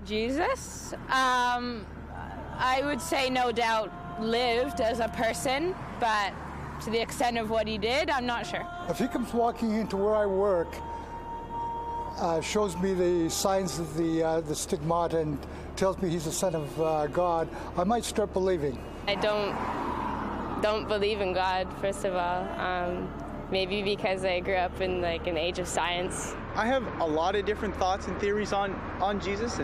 Jesus, I would say no doubt lived as a person, but to the extent of what he did, I'm not sure. If he comes walking into where I work, shows me the signs of the stigmata and tells me he's the Son of God, I might start believing. I don't believe in God, first of all. Maybe because I grew up in like an age of science. I have a lot of different thoughts and theories on Jesus,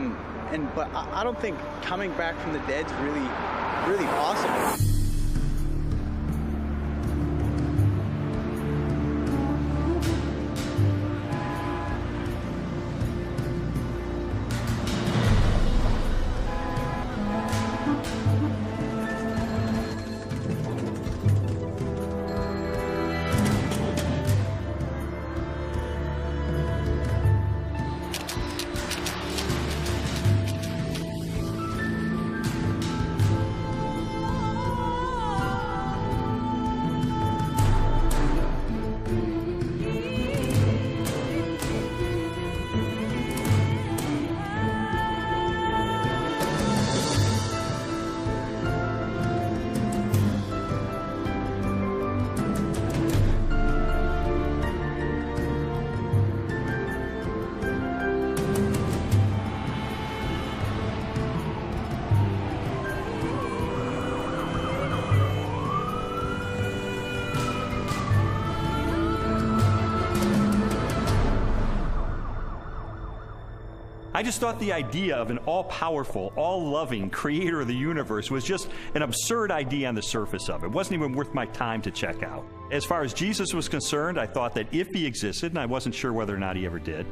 but I don't think coming back from the dead's really possible. I just thought the idea of an all-powerful, all-loving creator of the universe was just an absurd idea on the surface of it. It wasn't even worth my time to check out. As far as Jesus was concerned, I thought that if he existed, and I wasn't sure whether or not he ever did,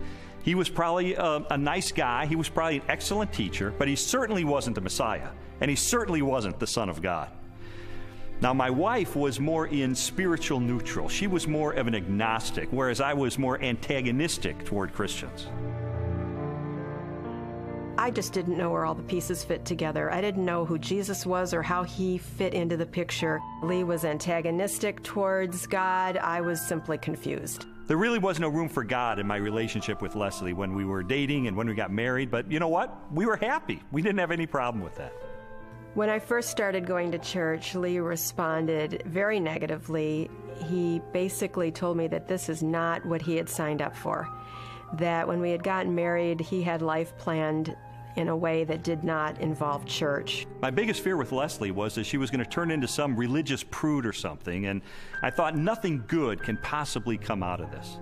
he was probably a nice guy, he was probably an excellent teacher, but he certainly wasn't the Messiah, and he certainly wasn't the Son of God. Now, my wife was more in spiritual neutral. She was more of an agnostic, whereas I was more antagonistic toward Christians. I just didn't know where all the pieces fit together. I didn't know who Jesus was or how he fit into the picture. Lee was antagonistic towards God. I was simply confused. There really was no room for God in my relationship with Leslie when we were dating and when we got married, but you know what? We were happy. We didn't have any problem with that. When I first started going to church, Lee responded very negatively. He basically told me that this is not what he had signed up for, that when we had gotten married, he had life planned in a way that did not involve church. My biggest fear with Leslie was that she was going to turn into some religious prude or something, and I thought nothing good can possibly come out of this.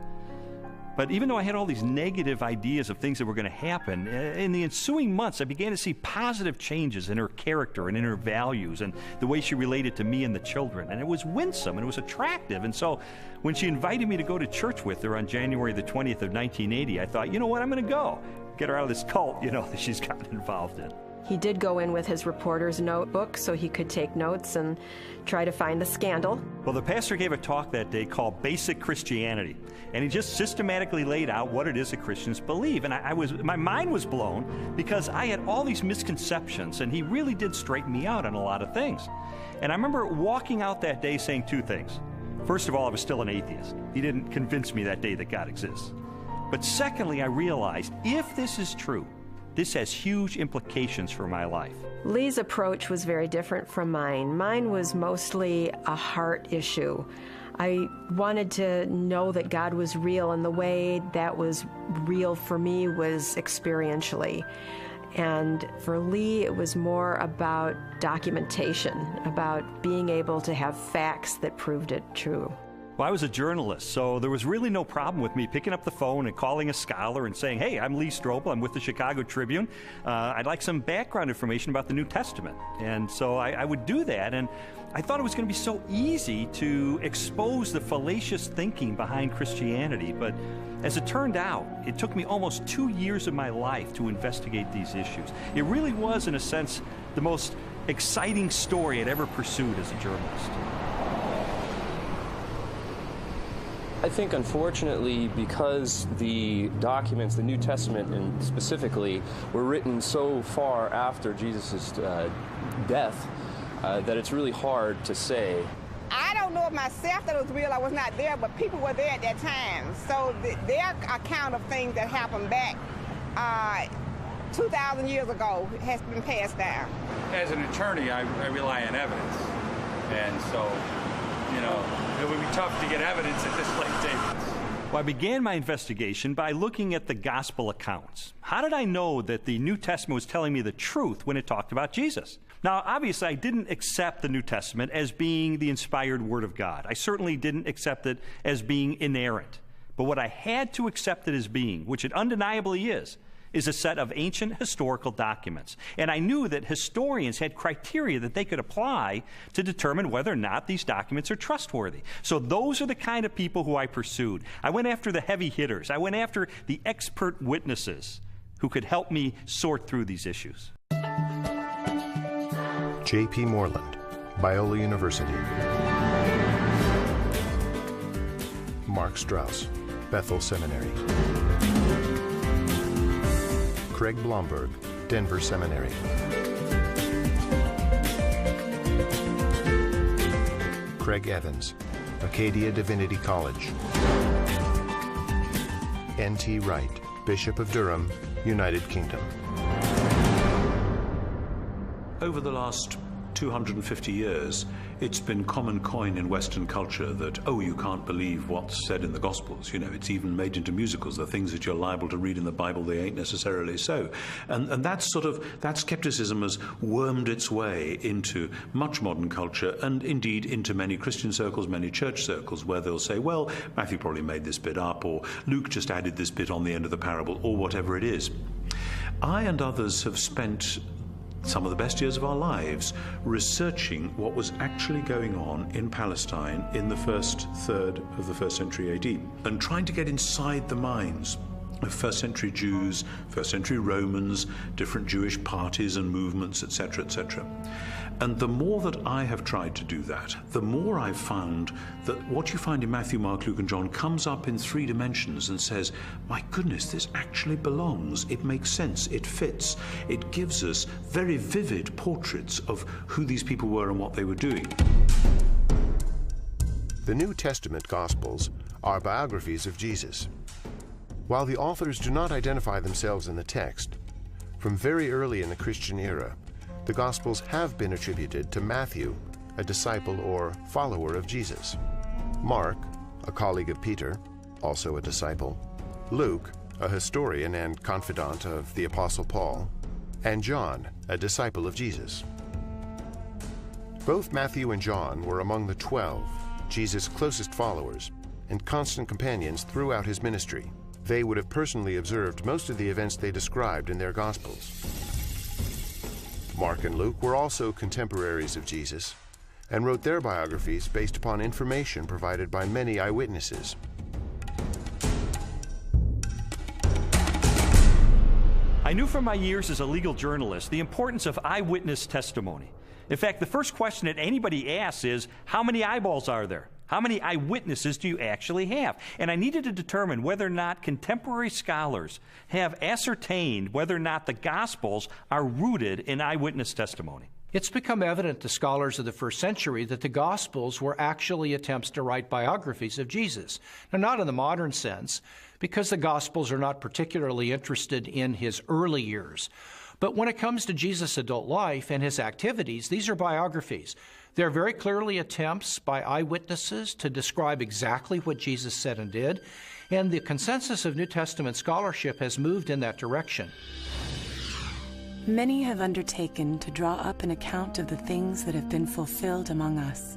But even though I had all these negative ideas of things that were going to happen, in the ensuing months, I began to see positive changes in her character and in her values and the way she related to me and the children. And it was winsome and it was attractive. And so when she invited me to go to church with her on January the 20th of 1980, I thought, you know what, I'm going to go. Get her out of this cult, that she's gotten involved in. He did go in with his reporter's notebook so he could take notes and try to find the scandal. Well, the pastor gave a talk that day called Basic Christianity, and he just systematically laid out what it is that Christians believe. And my mind was blown because I had all these misconceptions, and he really did straighten me out on a lot of things. And I remember walking out that day saying two things. First of all, I was still an atheist. He didn't convince me that day that God exists. But secondly, I realized if this is true, this has huge implications for my life. Lee's approach was very different from mine. Mine was mostly a heart issue. I wanted to know that God was real, and the way that was real for me was experientially. And for Lee, it was more about documentation, about being able to have facts that proved it true. Well, I was a journalist, so there was really no problem with me picking up the phone and calling a scholar and saying, hey, I'm Lee Strobel, I'm with the Chicago Tribune. I'd like some background information about the New Testament. And so I would do that, and I thought it was going to be so easy to expose the fallacious thinking behind Christianity. But as it turned out, it took me almost 2 years of my life to investigate these issues. It really was, in a sense, the most exciting story I'd ever pursued as a journalist. I think, unfortunately, because the documents, the New Testament and specifically, were written so far after Jesus' death, that it's really hard to say. I don't know myself that it was real. I was not there, but people were there at that time. So their account of things that happened back 2,000 years ago has been passed down. As an attorney, I rely on evidence. And so, you know, it would be tough to get evidence at this late date. Well, I began my investigation by looking at the gospel accounts. How did I know that the New Testament was telling me the truth when it talked about Jesus? Now, obviously, I didn't accept the New Testament as being the inspired Word of God. I certainly didn't accept it as being inerrant. But what I had to accept it as being, which it undeniably is a set of ancient historical documents. And I knew that historians had criteria that they could apply to determine whether or not these documents are trustworthy. So those are the kind of people who I pursued. I went after the heavy hitters. I went after the expert witnesses who could help me sort through these issues. J.P. Moreland, Biola University. Mark Strauss, Bethel Seminary. Craig Blomberg, Denver Seminary. Craig Evans, Acadia Divinity College. N.T. Wright, Bishop of Durham, United Kingdom. Over the last 250 years, it's been common coin in Western culture that, oh, you can't believe what's said in the Gospels. You know, it's even made into musicals. The things that you're liable to read in the Bible, they ain't necessarily so. And that skepticism has wormed its way into much modern culture and indeed into many Christian circles, many church circles, where they'll say, well, Matthew probably made this bit up, or Luke just added this bit on the end of the parable, or whatever it is. I and others have spent some of the best years of our lives researching what was actually going on in Palestine in the first third of the first century AD, and trying to get inside the minds of first century Jews, first century Romans, different Jewish parties and movements, etc., etc. And the more that I have tried to do that, the more I've found that what you find in Matthew, Mark, Luke, and John comes up in 3 dimensions and says, my goodness, this actually belongs. It makes sense. It fits. It gives us very vivid portraits of who these people were and what they were doing. The New Testament Gospels are biographies of Jesus. While the authors do not identify themselves in the text, from very early in the Christian era, the Gospels have been attributed to Matthew, a disciple or follower of Jesus, Mark, a colleague of Peter, also a disciple, Luke, a historian and confidant of the Apostle Paul, and John, a disciple of Jesus. Both Matthew and John were among the 12, Jesus' closest followers, and constant companions throughout his ministry. They would have personally observed most of the events they described in their Gospels. Mark and Luke were also contemporaries of Jesus and wrote their biographies based upon information provided by many eyewitnesses. I knew from my years as a legal journalist the importance of eyewitness testimony. In fact, the first question that anybody asks is, how many eyeballs are there? How many eyewitnesses do you actually have? And I needed to determine whether or not contemporary scholars have ascertained whether or not the Gospels are rooted in eyewitness testimony. It's become evident to scholars of the first century that the Gospels were actually attempts to write biographies of Jesus. Now, not in the modern sense, because the Gospels are not particularly interested in his early years. But when it comes to Jesus' adult life and his activities, these are biographies. They're very clearly attempts by eyewitnesses to describe exactly what Jesus said and did, and the consensus of New Testament scholarship has moved in that direction. Many have undertaken to draw up an account of the things that have been fulfilled among us,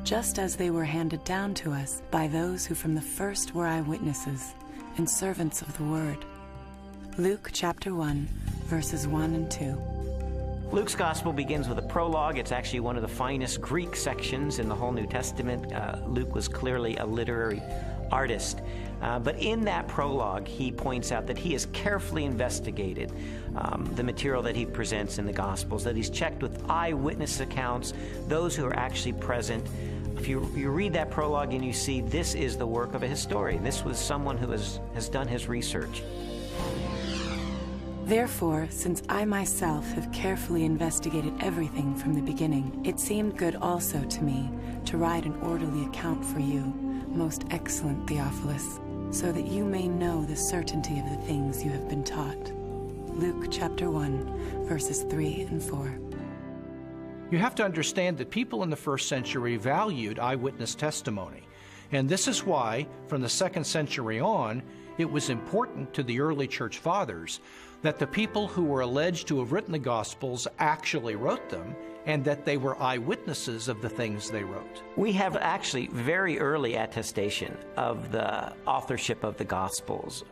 just as they were handed down to us by those who from the first were eyewitnesses and servants of the Word. Luke chapter 1, verses 1 and 2. Luke's gospel begins with a prologue. It's actually one of the finest Greek sections in the whole New Testament. Luke was clearly a literary artist. But in that prologue, he points out that he has carefully investigated the material that he presents in the Gospels, that he's checked with eyewitness accounts, those who are actually present. If you read that prologue and you see this is the work of a historian, this was someone who has done his research. Therefore, since I myself have carefully investigated everything from the beginning, it seemed good also to me to write an orderly account for you, most excellent Theophilus, so that you may know the certainty of the things you have been taught, Luke chapter 1, verses 3 and 4. You have to understand that people in the first century valued eyewitness testimony. And this is why, from the 2nd century on, it was important to the early church fathers that the people who were alleged to have written the Gospels actually wrote them, and that they were eyewitnesses of the things they wrote. We have actually very early attestation of the authorship of the Gospels.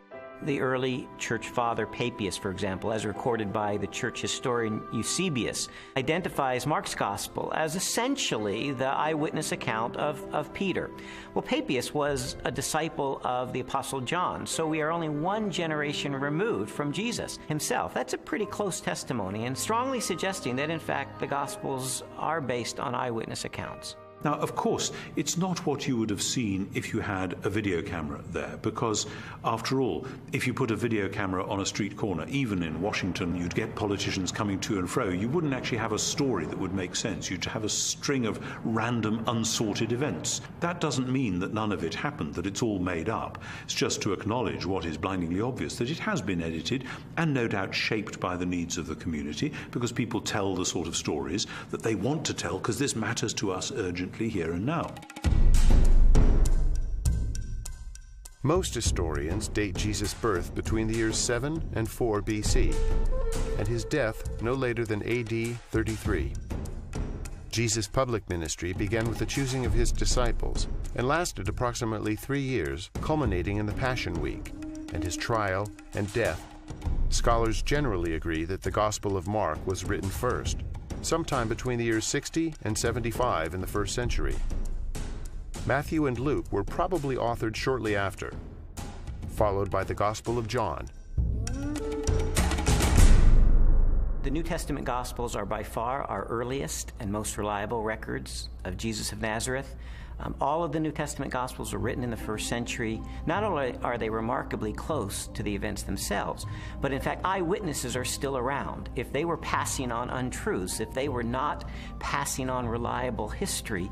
The early church father Papias, for example, as recorded by the church historian Eusebius, identifies Mark's Gospel as essentially the eyewitness account of Peter. Well, Papias was a disciple of the Apostle John, so we are only one generation removed from Jesus himself. That's a pretty close testimony, and strongly suggesting that, in fact, the Gospels are based on eyewitness accounts. Now, of course, it's not what you would have seen if you had a video camera there, because, after all, if you put a video camera on a street corner, even in Washington, you'd get politicians coming to and fro. You wouldn't actually have a story that would make sense. You'd have a string of random, unsorted events. That doesn't mean that none of it happened, that it's all made up. It's just to acknowledge what is blindingly obvious, that it has been edited and no doubt shaped by the needs of the community, because people tell the sort of stories that they want to tell, because this matters to us urgently here and now. Most historians date Jesus' birth between the years 7 and 4 BC, and his death no later than AD 33. Jesus' public ministry began with the choosing of his disciples and lasted approximately 3 years, culminating in the Passion Week and his trial and death. Scholars generally agree that the Gospel of Mark was written first, sometime between the years 60 and 75 in the 1st century. Matthew and Luke were probably authored shortly after, followed by the Gospel of John. The New Testament Gospels are by far our earliest and most reliable records of Jesus of Nazareth. All of the New Testament Gospels were written in the 1st century. Not only are they remarkably close to the events themselves, but in fact, eyewitnesses are still around. If they were passing on untruths, if they were not passing on reliable history,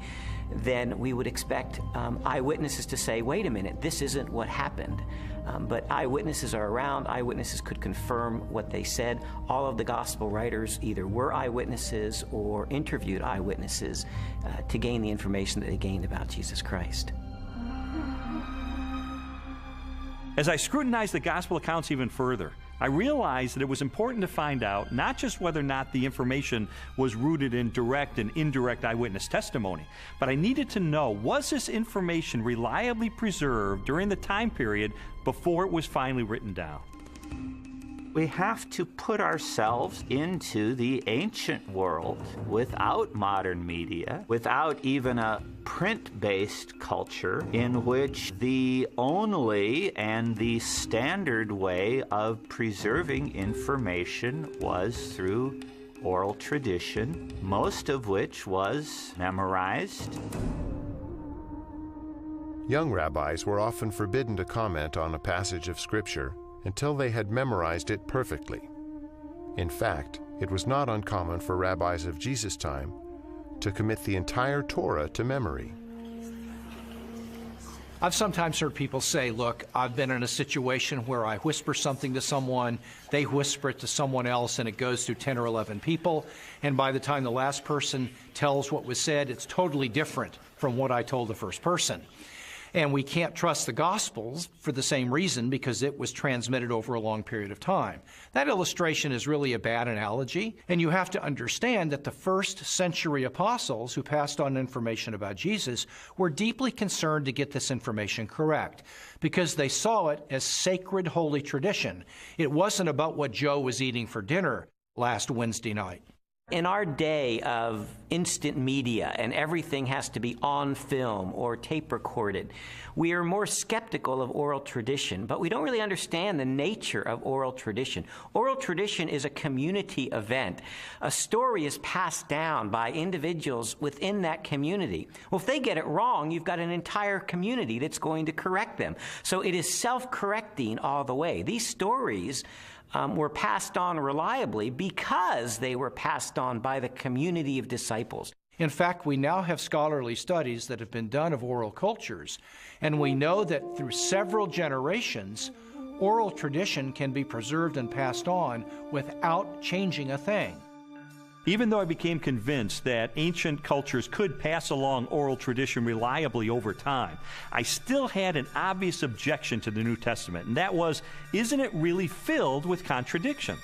then we would expect eyewitnesses to say, wait a minute, this isn't what happened. But eyewitnesses are around. Eyewitnesses could confirm what they said. All of the gospel writers either were eyewitnesses or interviewed eyewitnesses to gain the information that they gained about Jesus Christ. As I scrutinized the gospel accounts even further, I realized that it was important to find out not just whether or not the information was rooted in direct and indirect eyewitness testimony, but I needed to know, was this information reliably preserved during the time period before it was finally written down? We have to put ourselves into the ancient world without modern media, without even a print-based culture in which the only and the standard way of preserving information was through oral tradition, most of which was memorized. Young rabbis were often forbidden to comment on a passage of Scripture until they had memorized it perfectly. In fact, it was not uncommon for rabbis of Jesus' time to commit the entire Torah to memory. I've sometimes heard people say, look, I've been in a situation where I whisper something to someone, they whisper it to someone else, and it goes through 10 or 11 people, and by the time the last person tells what was said, it's totally different from what I told the first person. And we can't trust the Gospels for the same reason, because it was transmitted over a long period of time. That illustration is really a bad analogy, and you have to understand that the first century apostles who passed on information about Jesus were deeply concerned to get this information correct, because they saw it as sacred holy tradition. It wasn't about what Joe was eating for dinner last Wednesday night. In our day of instant media and everything has to be on film or tape recorded, we are more skeptical of oral tradition, but we don't really understand the nature of oral tradition. Oral tradition is a community event. A story is passed down by individuals within that community. Well, if they get it wrong, you've got an entire community that's going to correct them. So it is self-correcting all the way. These stories were passed on reliably because they were passed on by the community of disciples. In fact, we now have scholarly studies that have been done of oral cultures, and we know that through several generations, Oral tradition can be preserved and passed on without changing a thing. Even though I became convinced that ancient cultures could pass along oral tradition reliably over time, I still had an obvious objection to the New Testament, and that was, isn't it really filled with contradictions?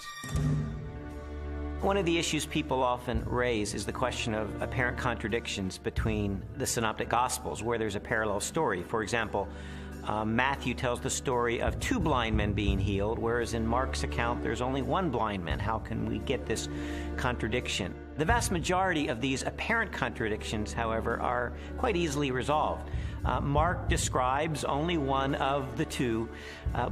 One of the issues people often raise is the question of apparent contradictions between the Synoptic Gospels, where there's a parallel story. For example, Matthew tells the story of 2 blind men being healed, whereas in Mark's account there's only 1 blind man. How can we get this contradiction? The vast majority of these apparent contradictions, however, are quite easily resolved. Mark describes only one of the 2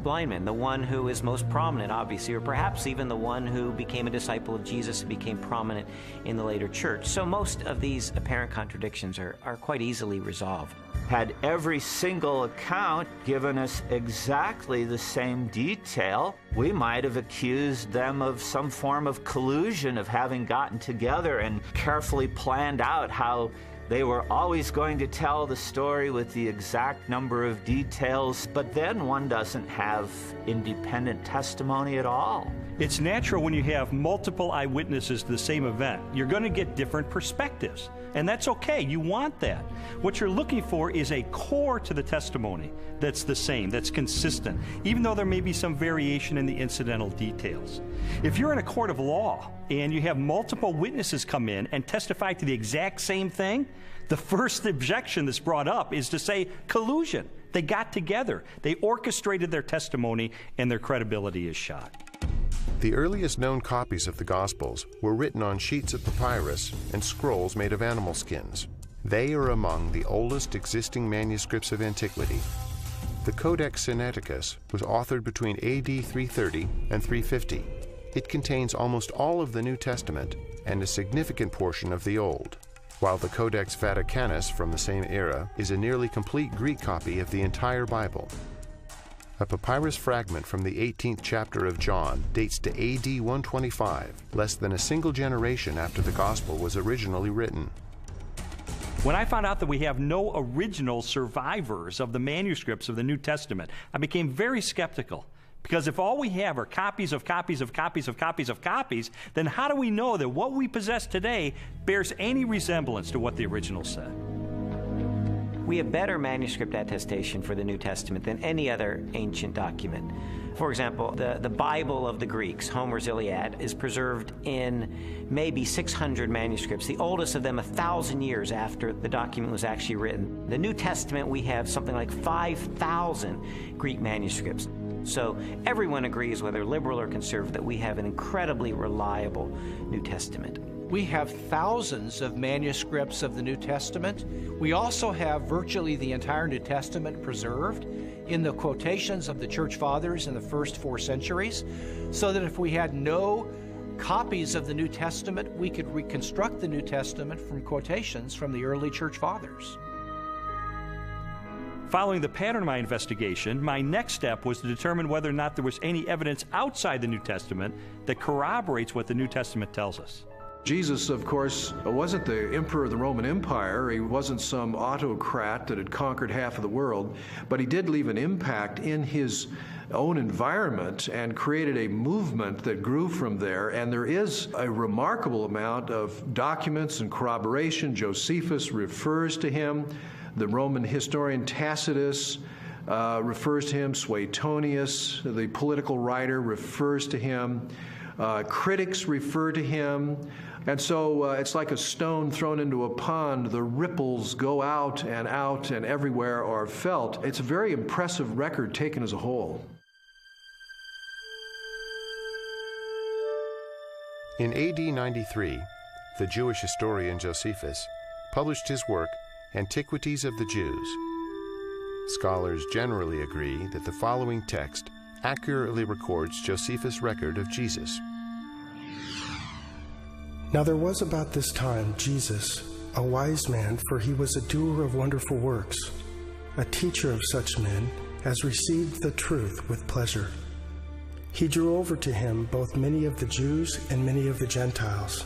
blind men, the one who is most prominent, obviously, or perhaps even the one who became a disciple of Jesus and became prominent in the later church. So most of these apparent contradictions are quite easily resolved. Had every single account given us exactly the same detail, we might have accused them of some form of collusion, of having gotten together and carefully planned out how they were always going to tell the story with the exact number of details, but then one doesn't have independent testimony at all. It's natural when you have multiple eyewitnesses to the same event. You're going to get different perspectives, and that's okay. You want that. What you're looking for is a core to the testimony that's the same, that's consistent, even though there may be some variation in the incidental details. If you're in a court of law and you have multiple witnesses come in and testify to the exact same thing, the first objection that's brought up is to say collusion. They got together, they orchestrated their testimony, and their credibility is shot. The earliest known copies of the Gospels were written on sheets of papyrus and scrolls made of animal skins. They are among the oldest existing manuscripts of antiquity. The Codex Sinaiticus was authored between AD 330 and 350. It contains almost all of the New Testament and a significant portion of the Old, while the Codex Vaticanus from the same era is a nearly complete Greek copy of the entire Bible. A papyrus fragment from the 18th chapter of John dates to AD 125, less than a single generation after the Gospel was originally written. When I found out that we have no original survivors of the manuscripts of the New Testament, I became very skeptical. Because if all we have are copies of copies of copies of copies of copies, then how do we know that what we possess today bears any resemblance to what the original said? We have better manuscript attestation for the New Testament than any other ancient document. For example, the Bible of the Greeks, Homer's Iliad, is preserved in maybe 600 manuscripts, the oldest of them 1,000 years after the document was actually written. The New Testament, we have something like 5,000 Greek manuscripts. So everyone agrees, whether liberal or conservative, that we have an incredibly reliable New Testament. We have thousands of manuscripts of the New Testament. We also have virtually the entire New Testament preserved in the quotations of the Church Fathers in the first 4 centuries, so that if we had no copies of the New Testament, we could reconstruct the New Testament from quotations from the early Church Fathers. Following the pattern of my investigation, my next step was to determine whether or not there was any evidence outside the New Testament that corroborates what the New Testament tells us. Jesus, of course, wasn't the emperor of the Roman Empire. He wasn't some autocrat that had conquered half of the world, but he did leave an impact in his own environment and created a movement that grew from there. And there is a remarkable amount of documents and corroboration. Josephus refers to him. The Roman historian Tacitus refers to him. Suetonius, the political writer, refers to him. Critics refer to him. And so it's like a stone thrown into a pond. The ripples go out and everywhere are felt. It's a very impressive record taken as a whole. In AD 93, the Jewish historian Josephus published his work, Antiquities of the Jews. Scholars generally agree that the following text accurately records Josephus' record of Jesus. Now there was about this time Jesus, a wise man, for he was a doer of wonderful works, a teacher of such men as received the truth with pleasure. He drew over to him both many of the Jews and many of the Gentiles.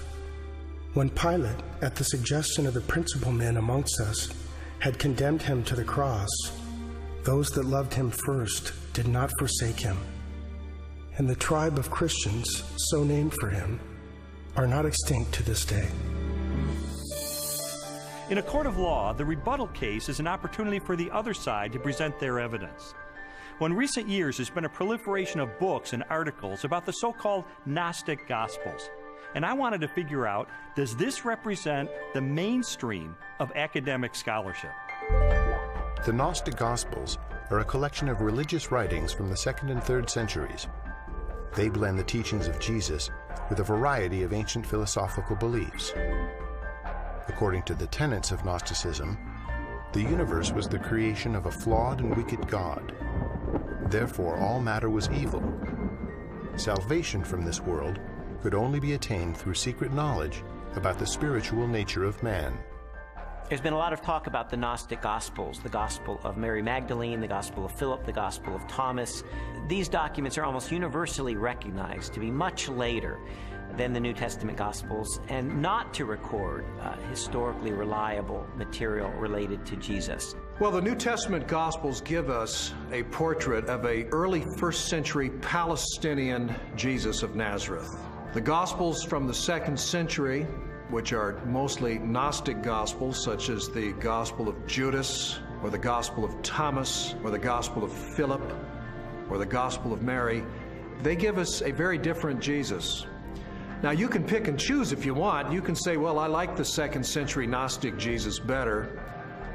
When Pilate, at the suggestion of the principal men amongst us, had condemned him to the cross, those that loved him first did not forsake him. And the tribe of Christians, so named for him, are not extinct to this day. In a court of law, the rebuttal case is an opportunity for the other side to present their evidence. Well, in recent years, there's been a proliferation of books and articles about the so-called Gnostic Gospels. And I wanted to figure out, does this represent the mainstream of academic scholarship? The Gnostic Gospels are a collection of religious writings from the 2nd and 3rd centuries. They blend the teachings of Jesus with a variety of ancient philosophical beliefs. According to the tenets of Gnosticism, the universe was the creation of a flawed and wicked God. Therefore, all matter was evil. Salvation from this world could only be attained through secret knowledge about the spiritual nature of man. There's been a lot of talk about the Gnostic Gospels, the Gospel of Mary Magdalene, the Gospel of Philip, the Gospel of Thomas. These documents are almost universally recognized to be much later than the New Testament Gospels and not to record historically reliable material related to Jesus. Well, the New Testament Gospels give us a portrait of an early 1st century Palestinian Jesus of Nazareth. The Gospels from the 2nd century, which are mostly Gnostic Gospels, such as the Gospel of Judas, or the Gospel of Thomas, or the Gospel of Philip, or the Gospel of Mary, they give us a very different Jesus. Now, you can pick and choose if you want. You can say, well, I like the 2nd century Gnostic Jesus better.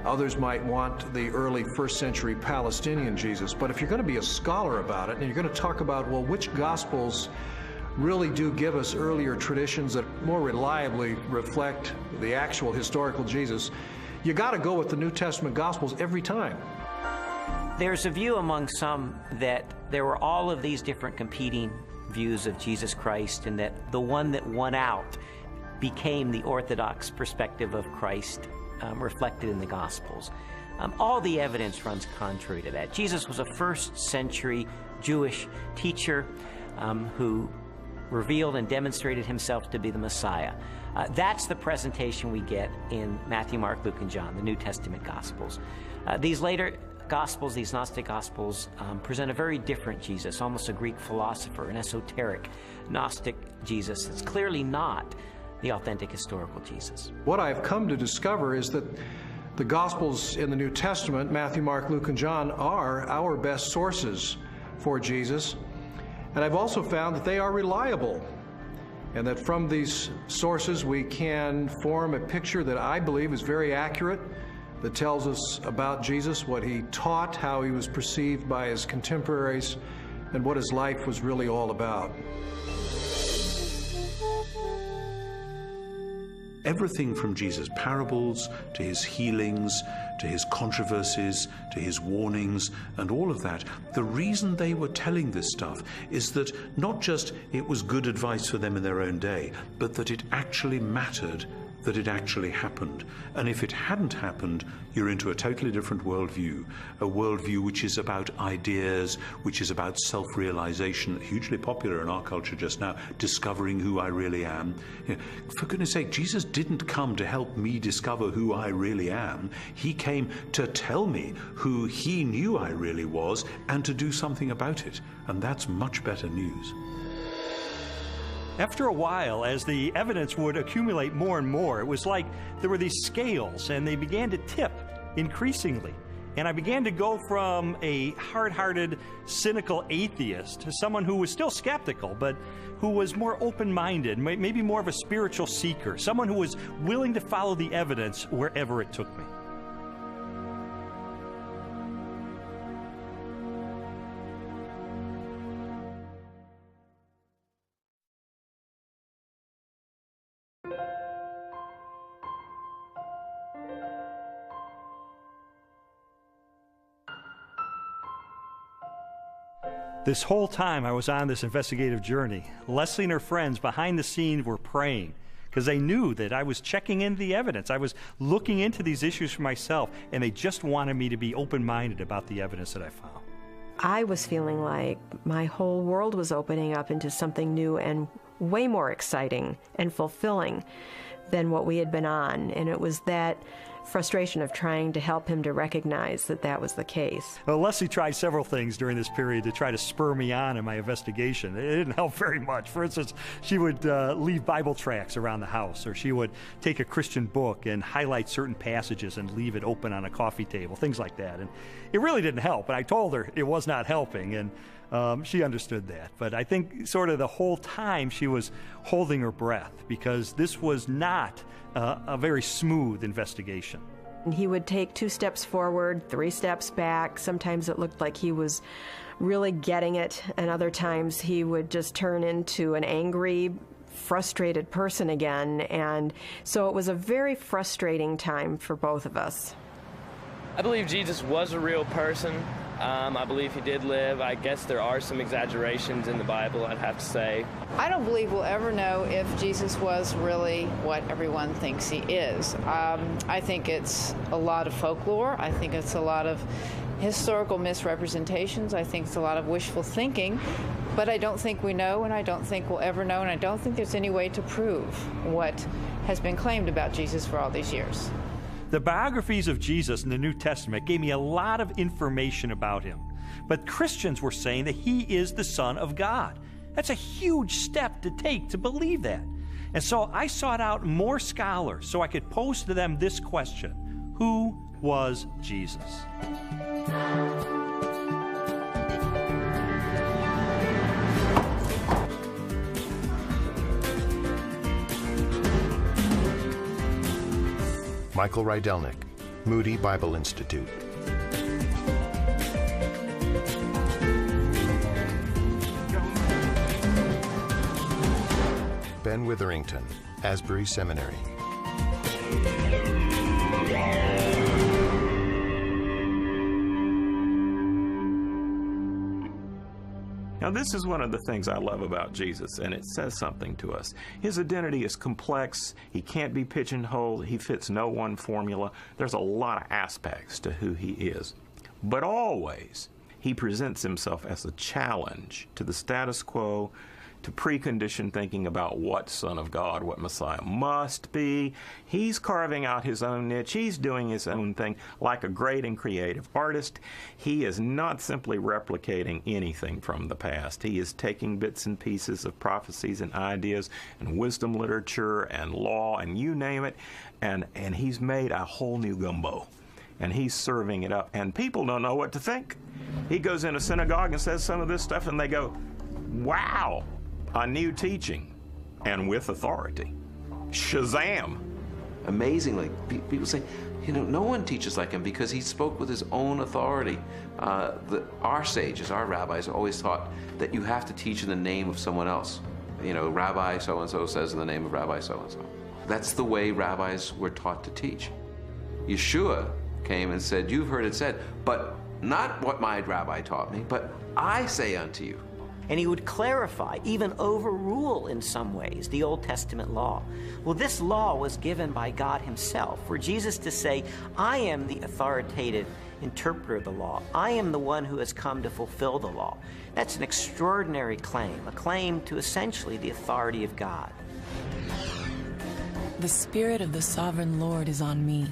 Others might want the early 1st century Palestinian Jesus. But if you're going to be a scholar about it, and you're going to talk about, well, which Gospels really do give us earlier traditions that more reliably reflect the actual historical Jesus, you got to go with the New Testament Gospels every time. There's a view among some that there were all of these different competing views of Jesus Christ, and that the one that won out became the orthodox perspective of Christ reflected in the Gospels. All the evidence runs contrary to that. Jesus was a 1st century Jewish teacher who revealed and demonstrated himself to be the Messiah. That's the presentation we get in Matthew, Mark, Luke, and John, the New Testament Gospels. These later Gospels, these Gnostic Gospels, present a very different Jesus, almost a Greek philosopher, an esoteric Gnostic Jesus. It's clearly not the authentic historical Jesus. What I've come to discover is that the Gospels in the New Testament, Matthew, Mark, Luke, and John, are our best sources for Jesus. And I've also found that they are reliable, and that from these sources we can form a picture that I believe is very accurate, that tells us about Jesus, what he taught, how he was perceived by his contemporaries, and what his life was really all about. Everything from Jesus' parables to his healings, to his controversies, to his warnings, and all of that, the reason they were telling this stuff is that not just it was good advice for them in their own day, but that it actually mattered, that it actually happened. And if it hadn't happened, you're into a totally different worldview, a worldview which is about ideas, which is about self-realization, hugely popular in our culture just now, discovering who I really am. You know, for goodness sake, Jesus didn't come to help me discover who I really am. He came to tell me who he knew I really was and to do something about it. And that's much better news. After a while, as the evidence would accumulate more and more, it was like there were these scales and they began to tip increasingly. And I began to go from a hard-hearted, cynical atheist to someone who was still skeptical, but who was more open-minded, maybe more of a spiritual seeker, someone who was willing to follow the evidence wherever it took me. This whole time I was on this investigative journey, Leslie and her friends behind the scenes were praying because they knew that I was checking into the evidence. I was looking into these issues for myself, and they just wanted me to be open-minded about the evidence that I found. I was feeling like my whole world was opening up into something new and way more exciting and fulfilling than what we had been on. And it was that frustration of trying to help him to recognize that that was the case. Well, Leslie tried several things during this period to try to spur me on in my investigation. It didn't help very much. For instance, she would leave Bible tracts around the house, or she would take a Christian book and highlight certain passages and leave it open on a coffee table, things like that. And it really didn't help, and I told her it was not helping, and she understood that. But I think sort of the whole time she was holding her breath, because this was not a very smooth investigation. He would take 2 steps forward, 3 steps back. Sometimes it looked like he was really getting it, and other times he would just turn into an angry, frustrated person again. And so it was a very frustrating time for both of us. I believe Jesus was a real person. I believe he did live. I guess there are some exaggerations in the Bible, I'd have to say. I don't believe we'll ever know if Jesus was really what everyone thinks he is. I think it's a lot of folklore. I think it's a lot of historical misrepresentations. I think it's a lot of wishful thinking. But I don't think we know, and I don't think we'll ever know, and I don't think there's any way to prove what has been claimed about Jesus for all these years. The biographies of Jesus in the New Testament gave me a lot of information about him. But Christians were saying that he is the Son of God. That's a huge step to take to believe that. And so I sought out more scholars so I could pose to them this question: who was Jesus? Michael Rydelnik, Moody Bible Institute. Ben Witherington, Asbury Seminary. Now, this is one of the things I love about Jesus, and it says something to us. His identity is complex. He can't be pigeonholed. He fits no one formula. There's a lot of aspects to who he is. But always, he presents himself as a challenge to the status quo, to preconditioned thinking about what Son of God, what Messiah must be. He's carving out his own niche. He's doing his own thing like a great and creative artist. He is not simply replicating anything from the past. He is taking bits and pieces of prophecies and ideas and wisdom literature and law and you name it, and he's made a whole new gumbo. And he's serving it up, and people don't know what to think. He goes in a synagogue and says some of this stuff, and they go, wow, a new teaching, and with authority. Shazam! Amazingly, people say, no one teaches like him because he spoke with his own authority. Our sages, our rabbis, always taught that you have to teach in the name of someone else. Rabbi so-and-so says in the name of Rabbi so-and-so. That's the way rabbis were taught to teach. Yeshua came and said, you've heard it said, but not what my rabbi taught me, but I say unto you. And he would clarify, even overrule in some ways, the Old Testament law. Well, this law was given by God himself, for Jesus to say, I am the authoritative interpreter of the law. I am the one who has come to fulfill the law. That's an extraordinary claim, a claim to essentially the authority of God. The Spirit of the Sovereign Lord is on me,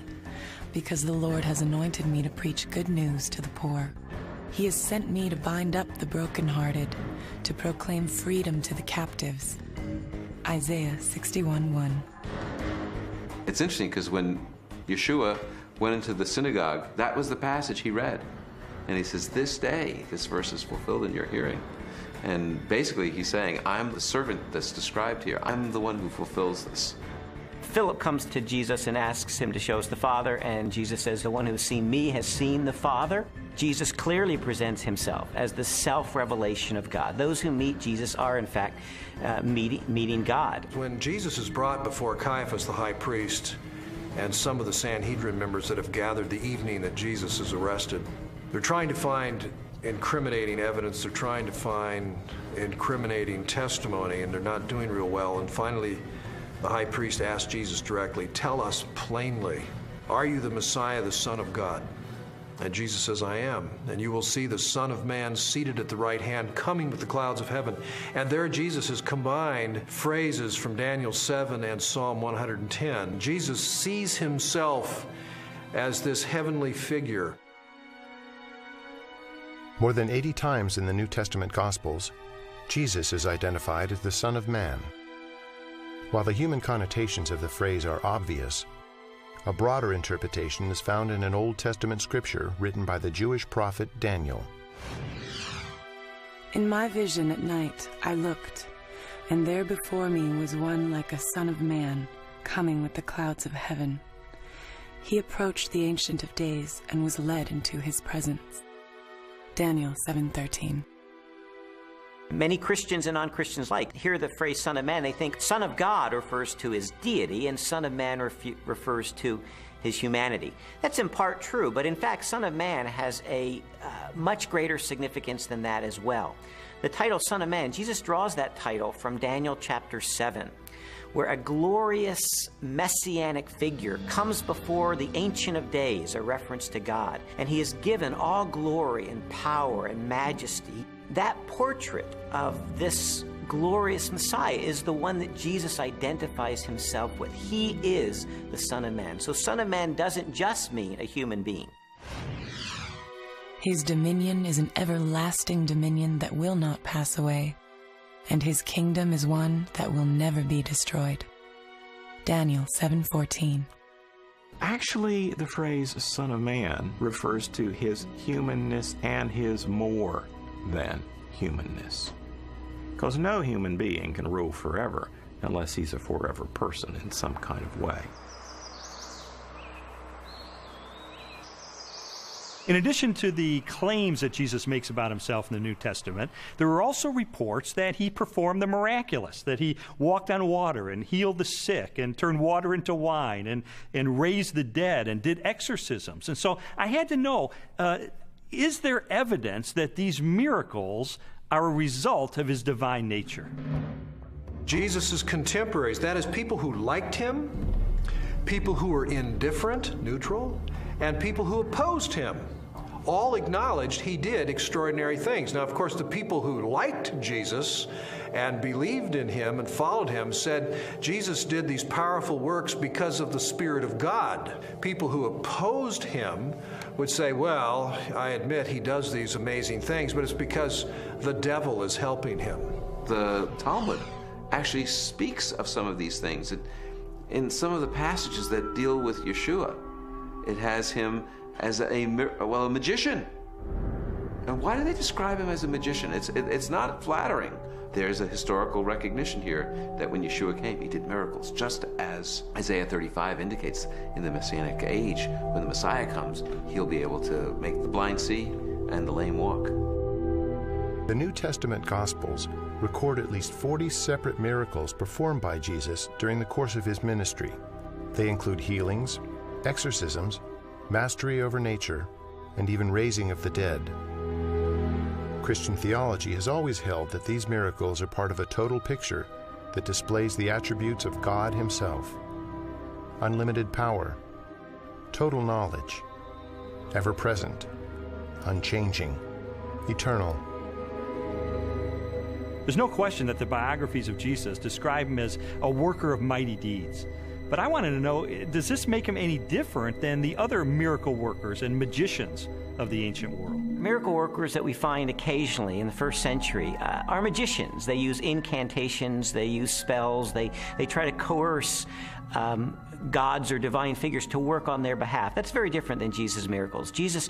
because the Lord has anointed me to preach good news to the poor. He has sent me to bind up the brokenhearted, to proclaim freedom to the captives. Isaiah 61:1. It's interesting because when Yeshua went into the synagogue, that was the passage he read. And he says, this day, this verse is fulfilled in your hearing. And basically he's saying, I'm the servant that's described here. I'm the one who fulfills this. Philip comes to Jesus and asks him to show us the Father, and Jesus says, the one who has seen me has seen the Father. Jesus clearly presents himself as the self-revelation of God. Those who meet Jesus are, in fact, meeting God. When Jesus is brought before Caiaphas, the high priest, and some of the Sanhedrin members that have gathered the evening that Jesus is arrested, they're trying to find incriminating evidence, they're trying to find incriminating testimony, and they're not doing real well. And finally, the high priest asked Jesus directly, tell us plainly, are you the Messiah, the Son of God? And Jesus says, I am. And you will see the Son of Man seated at the right hand, coming with the clouds of heaven. And there Jesus has combined phrases from Daniel 7 and Psalm 110. Jesus sees himself as this heavenly figure. More than 80 times in the New Testament Gospels, Jesus is identified as the Son of Man. While the human connotations of the phrase are obvious, a broader interpretation is found in an Old Testament scripture written by the Jewish prophet Daniel. In my vision at night I looked, and there before me was one like a son of man, coming with the clouds of heaven. He approached the Ancient of Days and was led into his presence. Daniel 7:13. Many Christians and non-Christians alike hear the phrase Son of Man. They think Son of God refers to his deity and Son of Man refers to his humanity. That's in part true, but in fact, Son of Man has a much greater significance than that as well. The title Son of Man, Jesus draws that title from Daniel chapter 7, where a glorious messianic figure comes before the Ancient of Days, a reference to God, and he is given all glory and power and majesty. That portrait of this glorious Messiah is the one that Jesus identifies himself with. He is the Son of Man. So Son of Man doesn't just mean a human being. His dominion is an everlasting dominion that will not pass away, and his kingdom is one that will never be destroyed. Daniel 7:14. Actually, the phrase Son of Man refers to his humanness and his more than humanness. Because no human being can rule forever unless he's a forever person in some kind of way. In addition to the claims that Jesus makes about himself in the New Testament, there are also reports that he performed the miraculous, that he walked on water and healed the sick and turned water into wine and raised the dead and did exorcisms. And so I had to know, is there evidence that these miracles are a result of his divine nature? Jesus' contemporaries, that is, people who liked him, people who were indifferent, neutral, and people who opposed him, all acknowledged he did extraordinary things. Now, of course, the people who liked Jesus and believed in him and followed him said Jesus did these powerful works because of the Spirit of God. People who opposed him would say, well, I admit he does these amazing things, but it's because the devil is helping him. The Talmud actually speaks of some of these things. In some of the passages that deal with Yeshua, it has him as a magician. And why do they describe him as a magician? It's not flattering. There's a historical recognition here that when Yeshua came, he did miracles, just as Isaiah 35 indicates in the Messianic age. When the Messiah comes, he'll be able to make the blind see and the lame walk. The New Testament Gospels record at least 40 separate miracles performed by Jesus during the course of his ministry. They include healings, exorcisms, mastery over nature, and even raising of the dead. Christian theology has always held that these miracles are part of a total picture that displays the attributes of God himself: unlimited power, total knowledge, ever-present, unchanging, eternal. There's no question that the biographies of Jesus describe him as a worker of mighty deeds. But I wanted to know, does this make him any different than the other miracle workers and magicians of the ancient world? Miracle workers that we find occasionally in the first century are magicians. They use incantations, they use spells, they try to coerce gods or divine figures to work on their behalf. That's very different than Jesus' miracles. Jesus'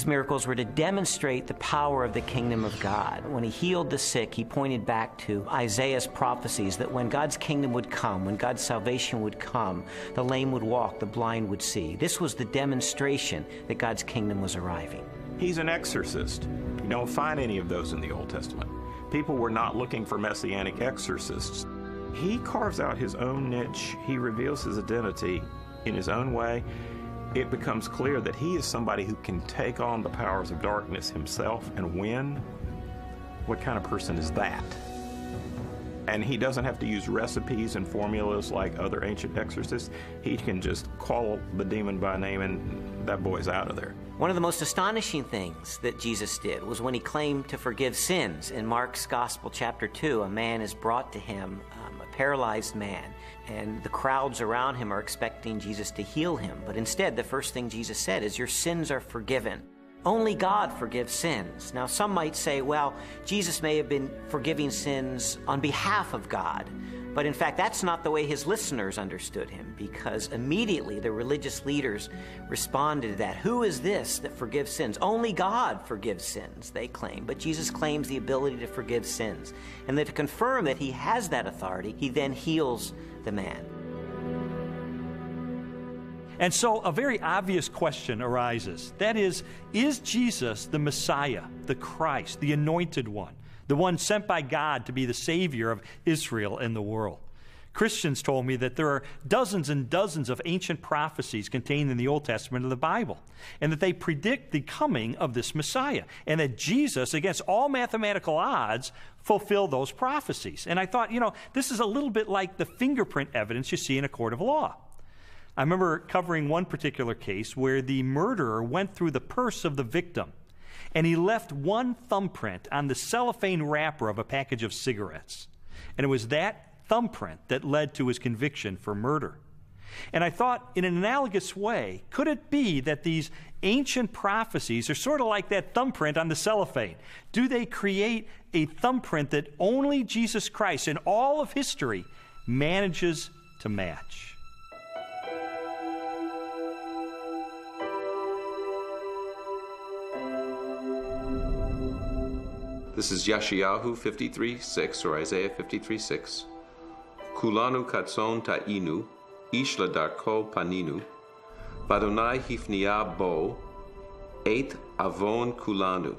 miracles were to demonstrate the power of the kingdom of God. When he healed the sick, he pointed back to Isaiah's prophecies that when God's kingdom would come, when God's salvation would come, the lame would walk, the blind would see. This was the demonstration that God's kingdom was arriving. He's an exorcist. You don't find any of those in the Old Testament. People were not looking for messianic exorcists. He carves out his own niche. He reveals his identity in his own way. It becomes clear that he is somebody who can take on the powers of darkness himself and win. What kind of person is that? And he doesn't have to use recipes and formulas like other ancient exorcists. He can just call the demon by name and that boy's out of there. One of the most astonishing things that Jesus did was when he claimed to forgive sins. In Mark's Gospel, chapter 2, a man is brought to him, a paralyzed man, and the crowds around him are expecting Jesus to heal him. But instead, the first thing Jesus said is, "Your sins are forgiven." Only God forgives sins. Now, some might say, well, Jesus may have been forgiving sins on behalf of God. But in fact, that's not the way his listeners understood him, because immediately the religious leaders responded to that. Who is this that forgives sins? Only God forgives sins, they claim. But Jesus claims the ability to forgive sins. And that to confirm that he has that authority, he then heals the man. And so a very obvious question arises. That is Jesus the Messiah, the Christ, the Anointed One, the one sent by God to be the Savior of Israel and the world? Christians told me that there are dozens and dozens of ancient prophecies contained in the Old Testament of the Bible, and that they predict the coming of this Messiah, and that Jesus, against all mathematical odds, fulfilled those prophecies. And I thought, this is a little bit like the fingerprint evidence you see in a court of law. I remember covering one particular case where the murderer went through the purse of the victim, and he left one thumbprint on the cellophane wrapper of a package of cigarettes. And it was that thumbprint that led to his conviction for murder. And I thought, in an analogous way, could it be that these ancient prophecies are sort of like that thumbprint on the cellophane? Do they create a thumbprint that only Jesus Christ in all of history manages to match? This is Yeshayahu 53:6, or Isaiah 53:6. Kulanu katson ta'inu, ish ladarko paninu, Badonai hifnia bo, eit avon kulanu.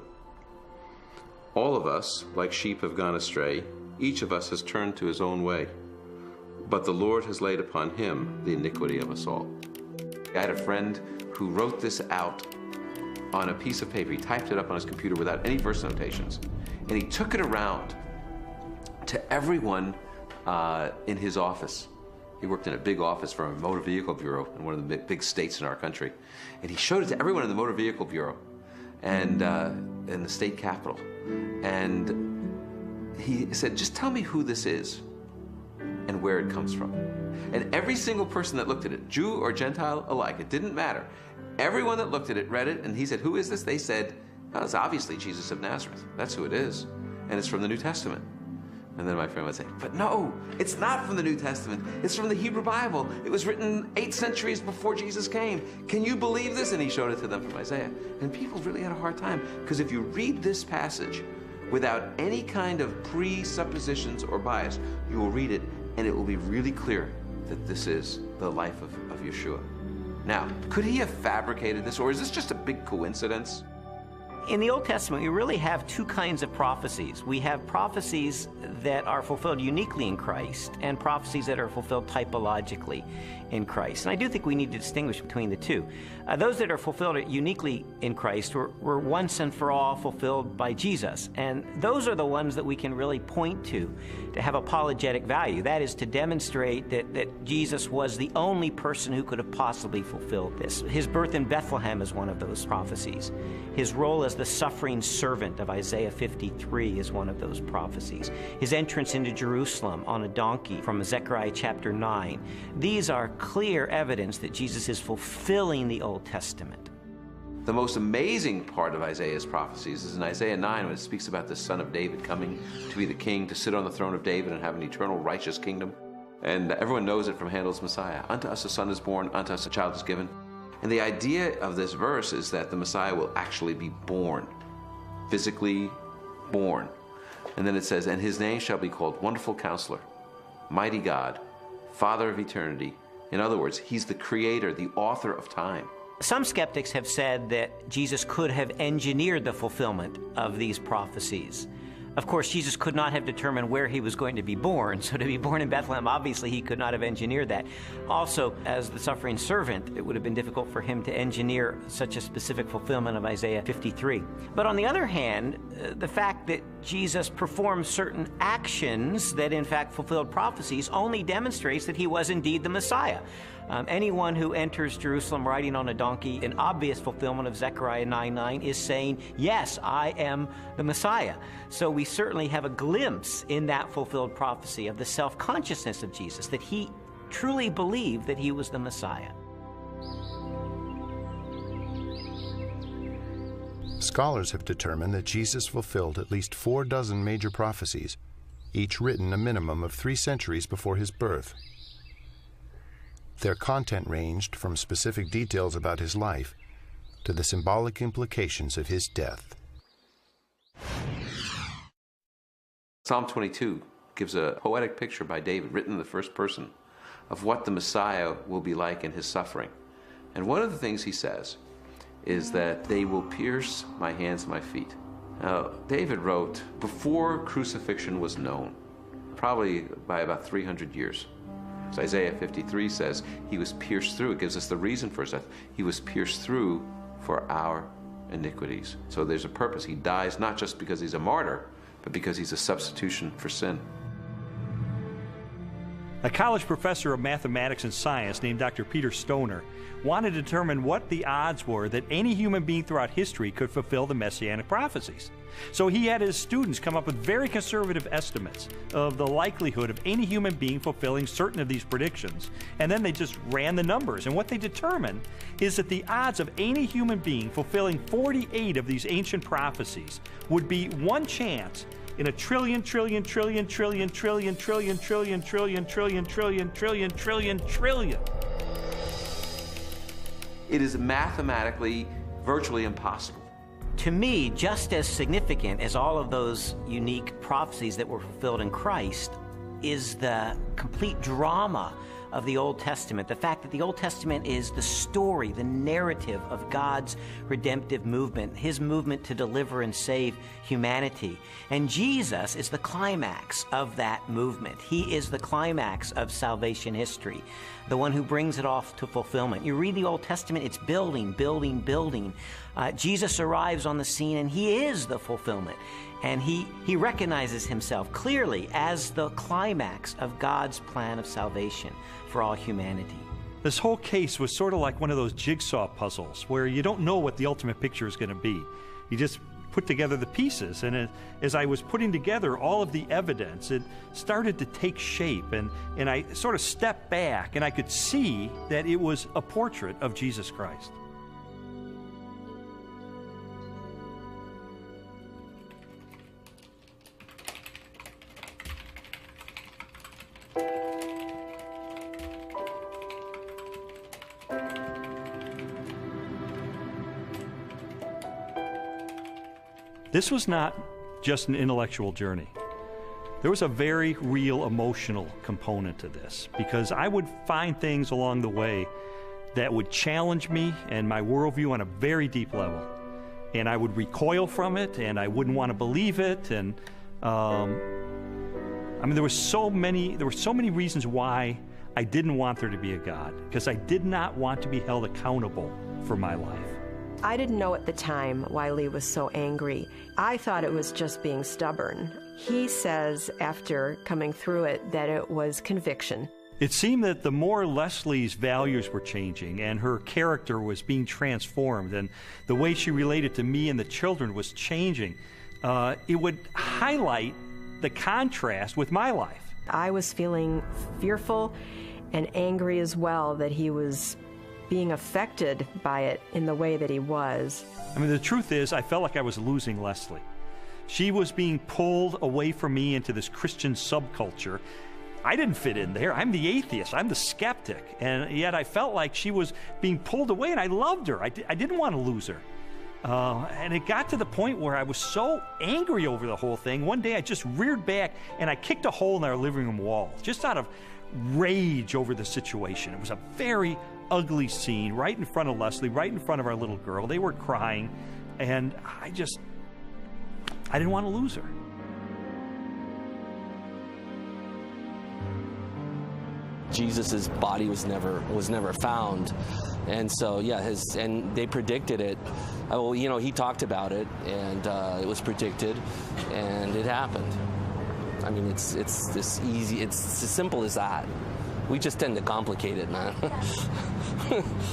All of us, like sheep, have gone astray. Each of us has turned to his own way. But the Lord has laid upon him the iniquity of us all. I had a friend who wrote this out on a piece of paper. He typed it up on his computer without any verse notations. And he took it around to everyone in his office. He worked in a big office for a motor vehicle bureau in one of the big states in our country. And he showed it to everyone in the motor vehicle bureau and in the state capitol. And he said, just tell me who this is and where it comes from. And every single person that looked at it, Jew or Gentile alike, it didn't matter. Everyone that looked at it read it, and he said, who is this? They said, oh, it's obviously Jesus of Nazareth. That's who it is. And it's from the New Testament. And then my friend would say, but no, it's not from the New Testament. It's from the Hebrew Bible. It was written 8 centuries before Jesus came. Can you believe this? And he showed it to them from Isaiah. And people really had a hard time, because if you read this passage without any kind of presuppositions or bias, you will read it, and it will be really clear that this is the life of Yeshua. Now, could he have fabricated this, or is this just a big coincidence? In the Old Testament, we really have 2 kinds of prophecies. We have prophecies that are fulfilled uniquely in Christ, and prophecies that are fulfilled typologically in Christ. And I do think we need to distinguish between the two. Those that are fulfilled uniquely in Christ were once and for all fulfilled by Jesus. And those are the ones that we can really point to have apologetic value. That is, to demonstrate that Jesus was the only person who could have possibly fulfilled this. His birth in Bethlehem is one of those prophecies. His role as the suffering servant of Isaiah 53 is one of those prophecies. His entrance into Jerusalem on a donkey from Zechariah chapter 9. These are clear evidence that Jesus is fulfilling the Old Testament. The most amazing part of Isaiah's prophecies is in Isaiah 9, when it speaks about the son of David coming to be the king, to sit on the throne of David and have an eternal righteous kingdom. And everyone knows it from Handel's Messiah. Unto us a son is born, unto us a child is given. And the idea of this verse is that the Messiah will actually be born, physically born. And then it says, and his name shall be called Wonderful Counselor, Mighty God, Father of Eternity. In other words, he's the creator, the author of time. Some skeptics have said that Jesus could have engineered the fulfillment of these prophecies. Of course, Jesus could not have determined where he was going to be born, so to be born in Bethlehem, obviously he could not have engineered that. Also, as the suffering servant, it would have been difficult for him to engineer such a specific fulfillment of Isaiah 53. But on the other hand, the fact that Jesus performed certain actions that in fact fulfilled prophecies only demonstrates that he was indeed the Messiah. Anyone who enters Jerusalem riding on a donkey in obvious fulfillment of Zechariah 9:9 is saying, yes, I am the Messiah. So we certainly have a glimpse in that fulfilled prophecy of the self-consciousness of Jesus, that he truly believed that he was the Messiah. Scholars have determined that Jesus fulfilled at least 46 major prophecies, each written a minimum of 3 centuries before his birth. Their content ranged from specific details about his life to the symbolic implications of his death. Psalm 22 gives a poetic picture by David, written in the first person, of what the Messiah will be like in his suffering. And one of the things he says is that they will pierce my hands and my feet. Now, David wrote before crucifixion was known, probably by about 300 years. So Isaiah 53 says he was pierced through. It gives us the reason for his death. He was pierced through for our iniquities. So there's a purpose. He dies not just because he's a martyr, but because he's a substitution for sin. A college professor of mathematics and science named Dr. Peter Stoner wanted to determine what the odds were that any human being throughout history could fulfill the messianic prophecies. So he had his students come up with very conservative estimates of the likelihood of any human being fulfilling certain of these predictions, and then they just ran the numbers. And what they determined is that the odds of any human being fulfilling 48 of these ancient prophecies would be 1 chance in a trillion. It is mathematically virtually impossible. To me, just as significant as all of those unique prophecies that were fulfilled in Christ is the complete drama of the Old Testament. The fact that the Old Testament is the story, the narrative of God's redemptive movement, his movement to deliver and save humanity. And Jesus is the climax of that movement. He is the climax of salvation history, the one who brings it off to fulfillment. You read the Old Testament, it's building, building, building. Jesus arrives on the scene and he is the fulfillment. And he recognizes himself clearly as the climax of God's plan of salvation for all humanity. This whole case was sort of like one of those jigsaw puzzles where you don't know what the ultimate picture is going to be. You just put together the pieces, and as I was putting together all of the evidence, it started to take shape, and I sort of stepped back, and I could see that it was a portrait of Jesus Christ. This was not just an intellectual journey. There was a very real emotional component to this, because I would find things along the way that would challenge me and my worldview on a very deep level. And I would recoil from it, and I wouldn't want to believe it. And I mean, there were so many reasons why I didn't want there to be a God, because I did not want to be held accountable for my life. I didn't know at the time why Lee was so angry. I thought it was just being stubborn. He says, after coming through it, that it was conviction. It seemed that the more Leslie's values were changing and her character was being transformed and the way she related to me and the children was changing, it would highlight the contrast with my life. I was feeling fearful and angry as well that he was being affected by it in the way that he was. I mean, the truth is, I felt like I was losing Leslie. She was being pulled away from me into this Christian subculture. I didn't fit in there. I'm the atheist. I'm the skeptic. And yet I felt like she was being pulled away, and I loved her. I didn't want to lose her. And it got to the point where I was so angry over the whole thing. One day I just reared back and I kicked a hole in our living room wall, just out of rage over the situation. It was a very ugly scene right in front of Leslie, right in front of our little girl. They were crying, and I didn't want to lose her. Jesus's body was never found. And so, yeah, and they predicted it. Well, you know, he talked about it, and it was predicted, and it happened. I mean, it's this easy. It's as simple as that. We just tend to complicate it, man.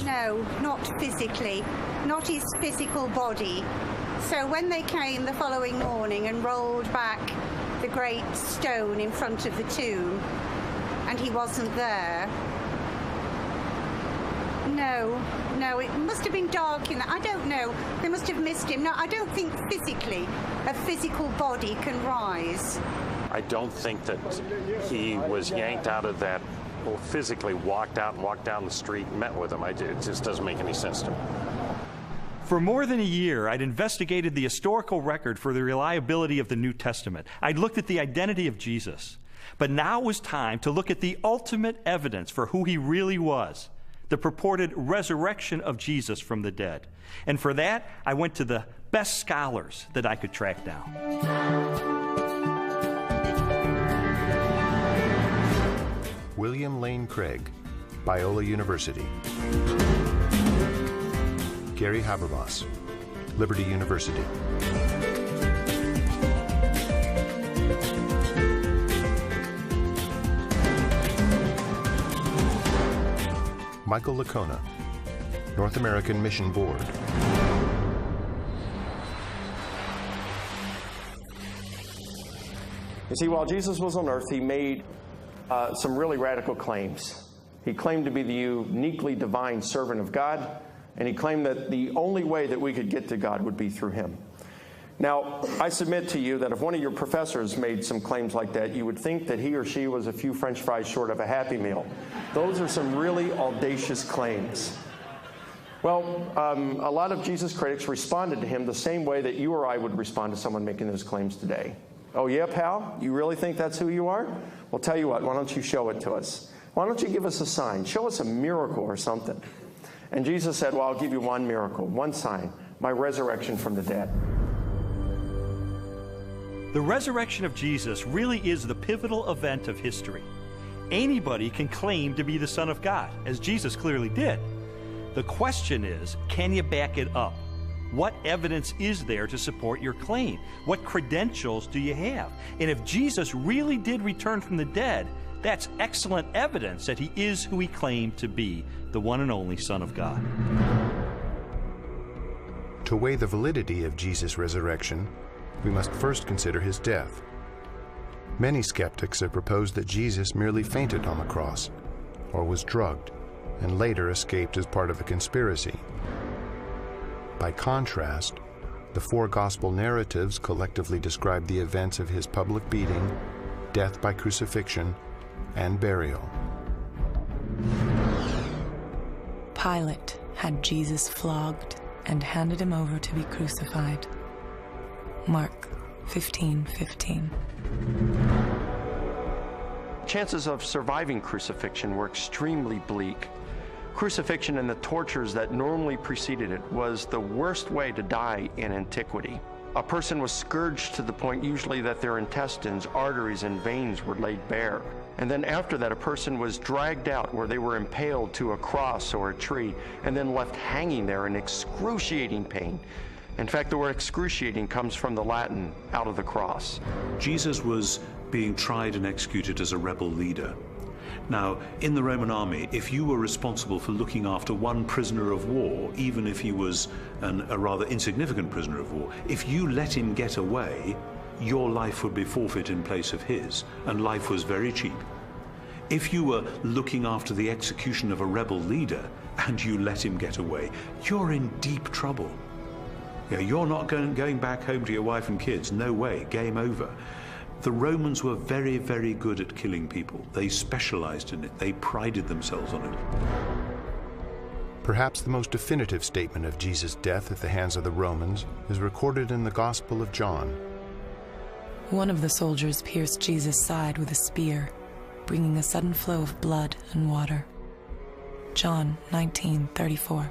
No, not physically, not his physical body. So when they came the following morning and rolled back the great stone in front of the tomb, and he wasn't there. No, it must have been dark in that. I don't know. They must have missed him. No, I don't think physically a physical body can rise. I don't think that he was yanked out of that, or physically walked out and walked down the street and met with him. It just doesn't make any sense to me. For more than a year, I'd investigated the historical record for the reliability of the New Testament. I'd looked at the identity of Jesus. But now it was time to look at the ultimate evidence for who he really was, the purported resurrection of Jesus from the dead. And for that, I went to the best scholars that I could track down. William Lane Craig, Biola University. Gary Habermas, Liberty University. Michael Licona, North American Mission Board. You see, while Jesus was on earth, he made some really radical claims. He claimed to be the uniquely divine servant of God, and he claimed that the only way that we could get to God would be through him. Now, I submit to you that if one of your professors made some claims like that, you would think that he or she was a few French fries short of a Happy Meal. Those are some really audacious claims. Well, a lot of Jesus critics responded to him the same way that you or I would respond to someone making those claims today. Oh yeah, pal? You really think that's who you are? Well, tell you what, why don't you show it to us? Why don't you give us a sign? Show us a miracle or something. And Jesus said, well, I'll give you one miracle, one sign, my resurrection from the dead. The resurrection of Jesus really is the pivotal event of history. Anybody can claim to be the Son of God, as Jesus clearly did. The question is, can you back it up? What evidence is there to support your claim? What credentials do you have? And if Jesus really did return from the dead, that's excellent evidence that he is who he claimed to be, the one and only Son of God. To weigh the validity of Jesus' resurrection, we must first consider his death. Many skeptics have proposed that Jesus merely fainted on the cross, or was drugged, and later escaped as part of a conspiracy. By contrast, the four gospel narratives collectively describe the events of his public beating, death by crucifixion, and burial. Pilate had Jesus flogged and handed him over to be crucified. Mark 15:15. Chances of surviving crucifixion were extremely bleak. Crucifixion and the tortures that normally preceded it was the worst way to die in antiquity. A person was scourged to the point usually that their intestines, arteries, and veins were laid bare. And then after that, a person was dragged out where they were impaled to a cross or a tree and then left hanging there in excruciating pain. In fact, the word excruciating comes from the Latin, out of the cross. Jesus was being tried and executed as a rebel leader. Now, in the Roman army, if you were responsible for looking after one prisoner of war, even if he was a rather insignificant prisoner of war, if you let him get away, your life would be forfeit in place of his, and life was very cheap. If you were looking after the execution of a rebel leader and you let him get away, you're in deep trouble. You're not going back home to your wife and kids. No way. Game over. The Romans were very, very good at killing people. They specialized in it. They prided themselves on it. Perhaps the most definitive statement of Jesus' death at the hands of the Romans is recorded in the Gospel of John. One of the soldiers pierced Jesus' side with a spear, bringing a sudden flow of blood and water. John 19:34.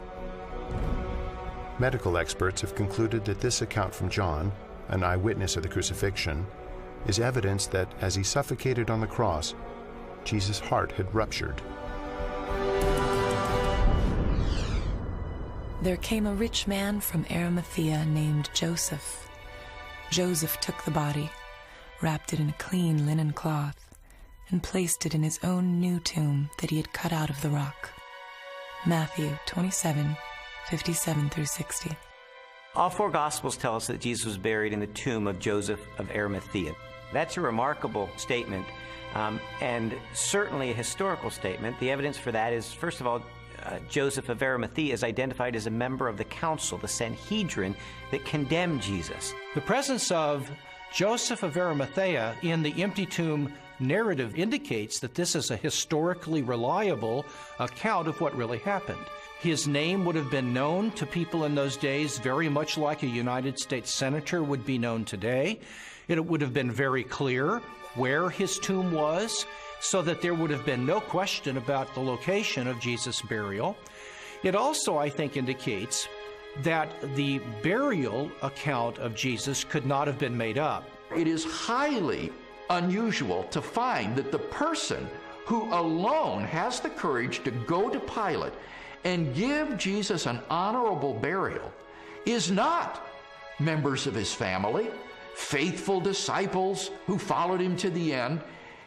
Medical experts have concluded that this account from John, an eyewitness of the crucifixion, is evidence that as he suffocated on the cross, Jesus' heart had ruptured. There came a rich man from Arimathea named Joseph. Joseph took the body, wrapped it in a clean linen cloth, and placed it in his own new tomb that he had cut out of the rock. Matthew 27:57-60. All four Gospels tell us that Jesus was buried in the tomb of Joseph of Arimathea. That's a remarkable statement, and certainly a historical statement. The evidence for that is, first of all, Joseph of Arimathea is identified as a member of the council, the Sanhedrin, that condemned Jesus. The presence of Joseph of Arimathea in the empty tomb narrative indicates that this is a historically reliable account of what really happened. His name would have been known to people in those days very much like a United States senator would be known today. It would have been very clear where his tomb was, so that there would have been no question about the location of Jesus' burial. It also, I think, indicates that the burial account of Jesus could not have been made up. It is highly unusual to find that the person who alone has the courage to go to Pilate and give Jesus an honorable burial is not members of his family, faithful disciples who followed him to the end.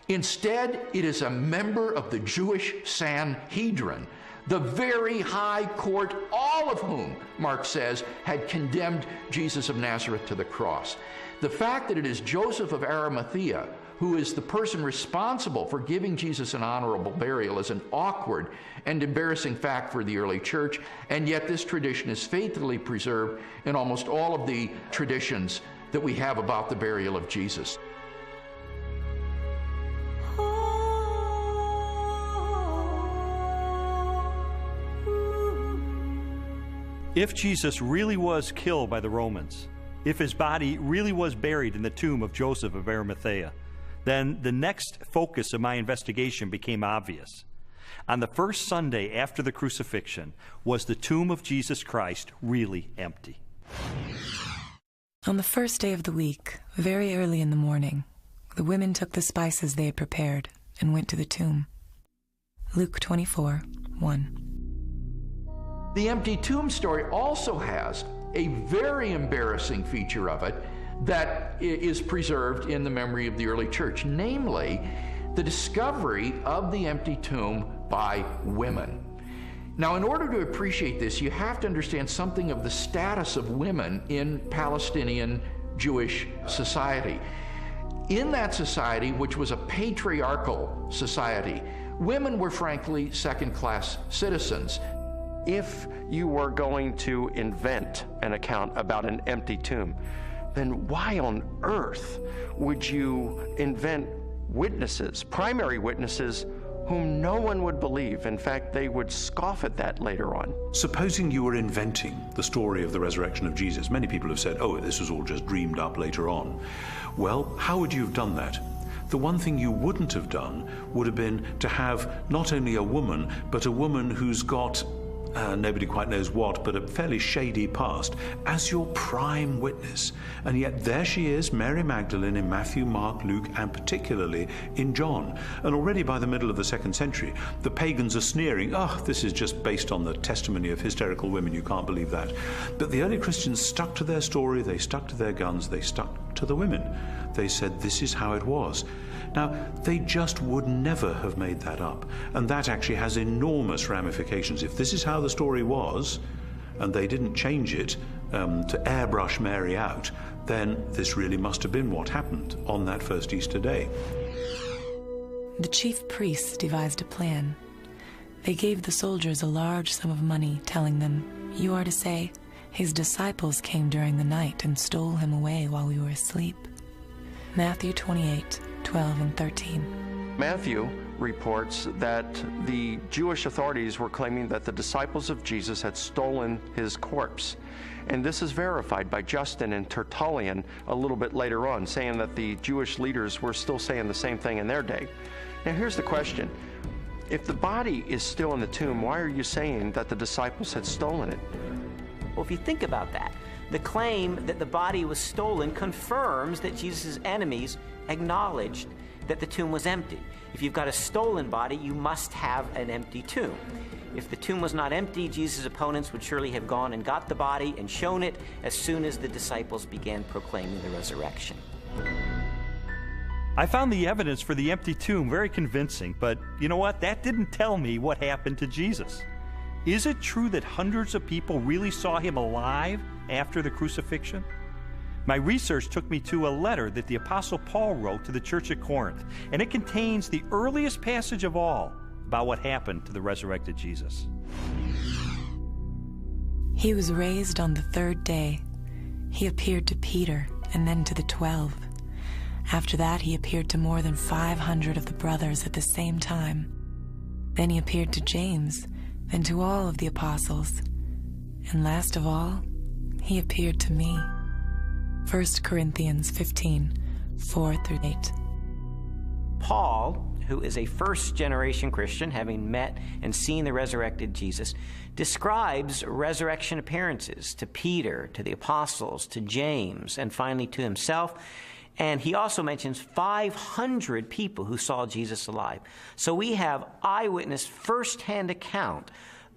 Instead, it is a member of the Jewish Sanhedrin, the very high court, all of whom, Mark says, had condemned Jesus of Nazareth to the cross. The fact that it is Joseph of Arimathea who is the person responsible for giving Jesus an honorable burial is an awkward and embarrassing fact for the early church, and yet this tradition is faithfully preserved in almost all of the traditions that we have about the burial of Jesus. If Jesus really was killed by the Romans, if his body really was buried in the tomb of Joseph of Arimathea, then the next focus of my investigation became obvious. On the first Sunday after the crucifixion, was the tomb of Jesus Christ really empty? On the first day of the week, very early in the morning, the women took the spices they had prepared and went to the tomb. Luke 24:1. The empty tomb story also has a very embarrassing feature of it that is preserved in the memory of the early church, namely the discovery of the empty tomb by women. Now, in order to appreciate this, you have to understand something of the status of women in Palestinian Jewish society. In that society, which was a patriarchal society, women were frankly second-class citizens. If you were going to invent an account about an empty tomb, then why on earth would you invent witnesses, primary witnesses, whom no one would believe? In fact, they would scoff at that later on. Supposing you were inventing the story of the resurrection of Jesus, many people have said, oh, this was all just dreamed up later on. Well, how would you have done that? The one thing you wouldn't have done would have been to have not only a woman, but a woman who's got nobody quite knows what, but a fairly shady past, as your prime witness. And yet there she is, Mary Magdalene, in Matthew, Mark, Luke, and particularly in John. And already by the middle of the 2nd century, the pagans are sneering, oh, this is just based on the testimony of hysterical women, you can't believe that. But the early Christians stuck to their story, they stuck to their guns, they stuck to the women. They said, this is how it was. Now, they just would never have made that up. And that actually has enormous ramifications. If this is how the story was, and they didn't change it to airbrush Mary out, then this really must have been what happened on that first Easter day. The chief priests devised a plan. They gave the soldiers a large sum of money, telling them, you are to say, his disciples came during the night and stole him away while we were asleep. Matthew 28:12 and 13. Matthew reports that the Jewish authorities were claiming that the disciples of Jesus had stolen his corpse. And this is verified by Justin and Tertullian a little bit later on, saying that the Jewish leaders were still saying the same thing in their day. Now here's the question. If the body is still in the tomb, why are you saying that the disciples had stolen it? Well, if you think about that, the claim that the body was stolen confirms that Jesus' enemies acknowledged that the tomb was empty. If you've got a stolen body, you must have an empty tomb. If the tomb was not empty, Jesus' opponents would surely have gone and got the body and shown it as soon as the disciples began proclaiming the resurrection. I found the evidence for the empty tomb very convincing, but you know what? That didn't tell me what happened to Jesus. Is it true that hundreds of people really saw him alive after the crucifixion? My research took me to a letter that the Apostle Paul wrote to the church at Corinth, and it contains the earliest passage of all about what happened to the resurrected Jesus. He was raised on the third day. He appeared to Peter and then to the 12. After that, he appeared to more than 500 of the brothers at the same time. Then he appeared to James, then to all of the apostles. And last of all, he appeared to me. 1 Corinthians 15, 4-8. Paul, who is a first-generation Christian, having met and seen the resurrected Jesus, describes resurrection appearances to Peter, to the apostles, to James, and finally to himself. And he also mentions 500 people who saw Jesus alive. So we have eyewitness first-hand account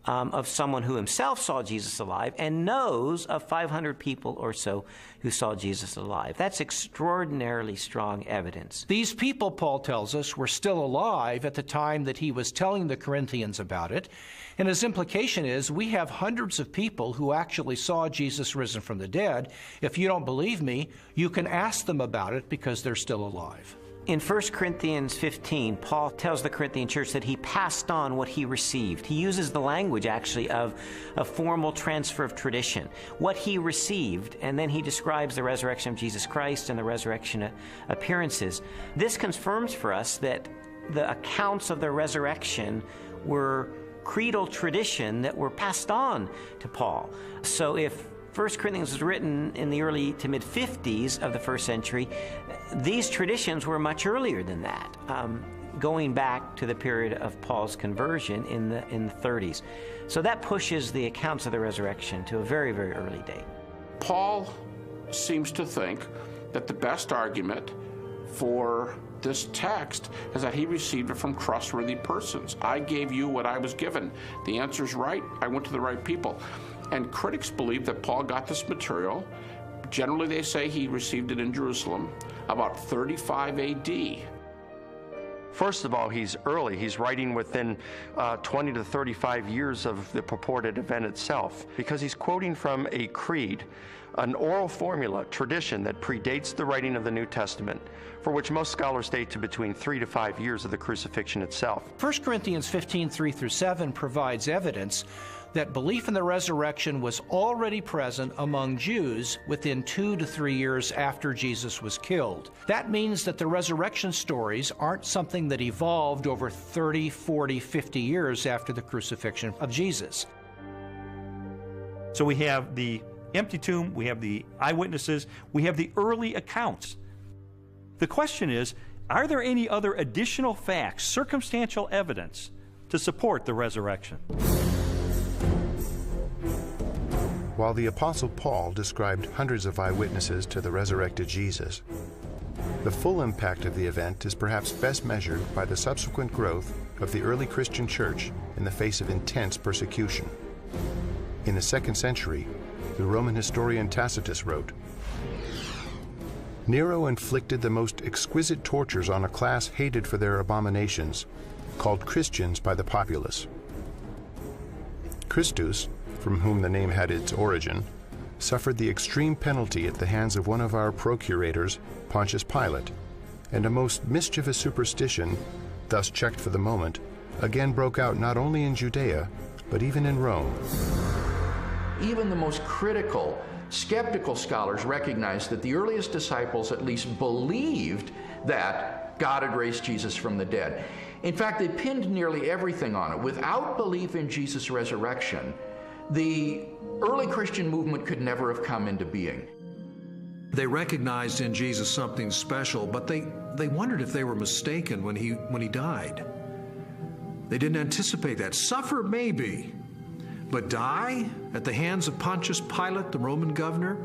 of someone who himself saw Jesus alive and knows of 500 people or so who saw Jesus alive. That's extraordinarily strong evidence. These people, Paul tells us, were still alive at the time that he was telling the Corinthians about it. And his implication is we have hundreds of people who actually saw Jesus risen from the dead. If you don't believe me, you can ask them about it because they're still alive. In 1 Corinthians 15, Paul tells the Corinthian church that he passed on what he received. He uses the language, actually, of a formal transfer of tradition. What he received, and then he describes the resurrection of Jesus Christ and the resurrection appearances. This confirms for us that the accounts of the resurrection were creedal tradition that were passed on to Paul. So if 1 Corinthians was written in the early to mid-50s of the first century, these traditions were much earlier than that, going back to the period of Paul's conversion in the 30s. So that pushes the accounts of the resurrection to a very, very early date. Paul seems to think that the best argument for this text is that he received it from trustworthy persons. I gave you what I was given. The answer's right. I went to the right people. And critics believe that Paul got this material. Generally, they say he received it in Jerusalem about 35 AD. First of all, he's early. He's writing within 20 to 35 years of the purported event itself, because he's quoting from a creed, an oral formula, tradition that predates the writing of the New Testament, for which most scholars date to between 3 to 5 years of the crucifixion itself. 1 Corinthians 15, 3-7 provides evidence that belief in the resurrection was already present among Jews within 2 to 3 years after Jesus was killed. That means that the resurrection stories aren't something that evolved over 30, 40, 50 years after the crucifixion of Jesus. So we have the empty tomb, we have the eyewitnesses, we have the early accounts. The question is, are there any other additional facts, circumstantial evidence, to support the resurrection? While the Apostle Paul described hundreds of eyewitnesses to the resurrected Jesus, the full impact of the event is perhaps best measured by the subsequent growth of the early Christian church in the face of intense persecution. In the 2nd century, the Roman historian Tacitus wrote, "Nero inflicted the most exquisite tortures on a class hated for their abominations, called Christians by the populace. Christus, from whom the name had its origin, suffered the extreme penalty at the hands of one of our procurators, Pontius Pilate, and a most mischievous superstition, thus checked for the moment, again broke out not only in Judea, but even in Rome." Even the most critical, skeptical scholars recognize that the earliest disciples at least believed that God had raised Jesus from the dead. In fact, they pinned nearly everything on it. Without belief in Jesus' resurrection, the early Christian movement could never have come into being. They recognized in Jesus something special, but they wondered if they were mistaken when he died. They didn't anticipate that. Suffer maybe, but die at the hands of Pontius Pilate, the Roman governor?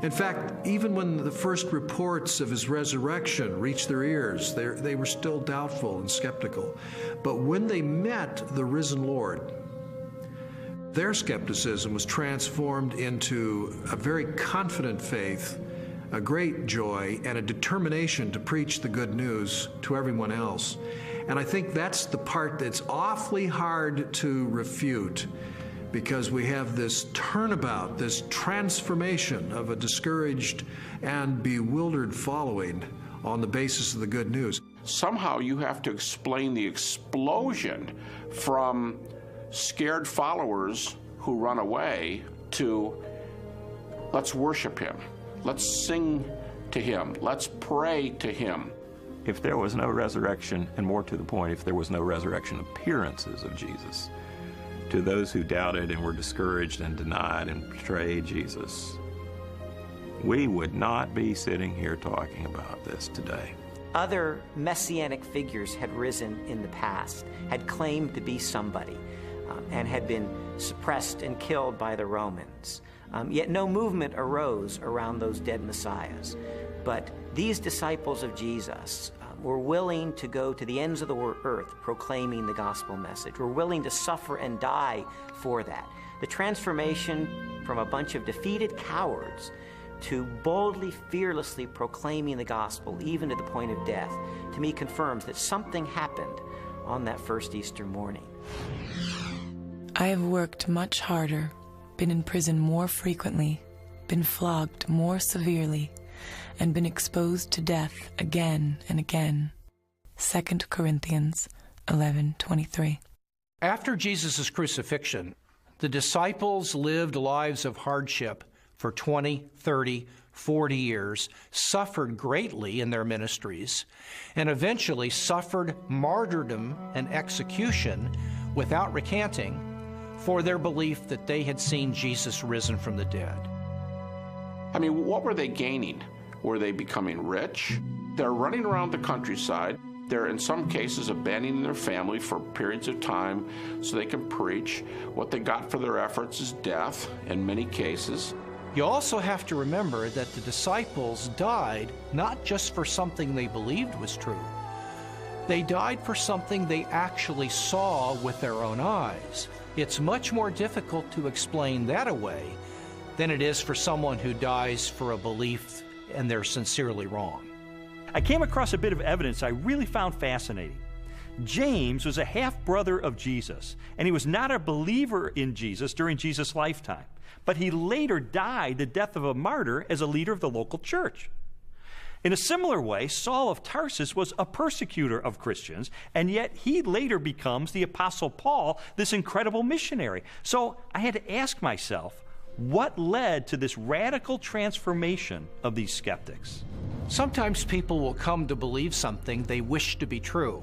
In fact, even when the first reports of his resurrection reached their ears, they were still doubtful and skeptical. But when they met the risen Lord, their skepticism was transformed into a very confident faith, a great joy, and a determination to preach the good news to everyone else. And I think that's the part that's awfully hard to refute, because we have this turnabout, this transformation of a discouraged and bewildered following on the basis of the good news. Somehow you have to explain the explosion from scared followers who run away to let's worship him, let's sing to him, let's pray to him. If there was no resurrection, and more to the point, if there was no resurrection appearances of Jesus, to those who doubted and were discouraged and denied and betrayed Jesus, we would not be sitting here talking about this today. Other messianic figures had risen in the past, had claimed to be somebody, and had been suppressed and killed by the Romans. Yet no movement arose around those dead messiahs. But these disciples of Jesus were willing to go to the ends of the earth proclaiming the gospel message. Were willing to suffer and die for that. The transformation from a bunch of defeated cowards to boldly, fearlessly proclaiming the gospel, even to the point of death, to me confirms that something happened on that first Easter morning. I have worked much harder, been in prison more frequently, been flogged more severely, and been exposed to death again and again. 2 Corinthians 11:23. After Jesus' crucifixion, the disciples lived lives of hardship for 20, 30, 40 years, suffered greatly in their ministries, and eventually suffered martyrdom and execution without recanting for their belief that they had seen Jesus risen from the dead. I mean, what were they gaining? Were they becoming rich? They're running around the countryside. They're, in some cases, abandoning their family for periods of time so they can preach. What they got for their efforts is death, in many cases. You also have to remember that the disciples died not just for something they believed was true. They died for something they actually saw with their own eyes. It's much more difficult to explain that away than it is for someone who dies for a belief and they're sincerely wrong. I came across a bit of evidence I really found fascinating. James was a half-brother of Jesus, and he was not a believer in Jesus during Jesus' lifetime, but he later died the death of a martyr as a leader of the local church. In a similar way, Saul of Tarsus was a persecutor of Christians, and yet he later becomes the Apostle Paul, this incredible missionary. So I had to ask myself, what led to this radical transformation of these skeptics? Sometimes people will come to believe something they wish to be true.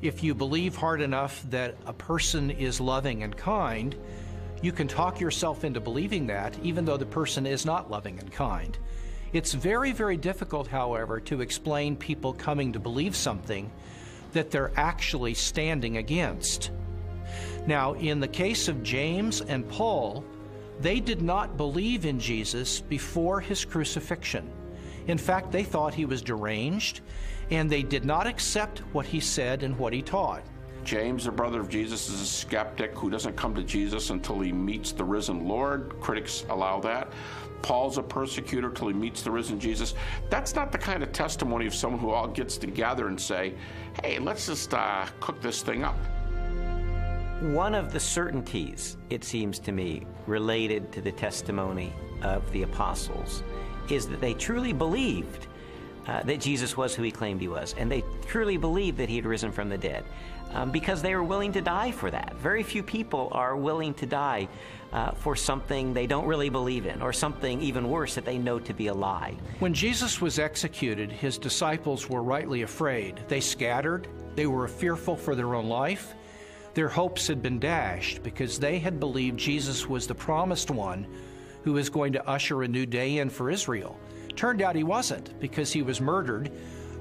If you believe hard enough that a person is loving and kind, you can talk yourself into believing that, even though the person is not loving and kind. It's very, very difficult, however, to explain people coming to believe something that they're actually standing against. Now, in the case of James and Paul, they did not believe in Jesus before his crucifixion. In fact, they thought he was deranged, and they did not accept what he said and what he taught. James, the brother of Jesus, is a skeptic who doesn't come to Jesus until he meets the risen Lord. Critics allow that. Paul's a persecutor till he meets the risen Jesus. That's not the kind of testimony of someone who all gets together and say, hey, let's just cook this thing up. One of the certainties, it seems to me, related to the testimony of the apostles is that they truly believed that Jesus was who he claimed he was, and they truly believed that he had risen from the dead, because they were willing to die for that. Very few people are willing to die for something they don't really believe in, or something even worse that they know to be a lie. When Jesus was executed, his disciples were rightly afraid. They scattered. They were fearful for their own life. Their hopes had been dashed because they had believed Jesus was the promised one who was going to usher a new day in for Israel. Turned out he wasn't, because he was murdered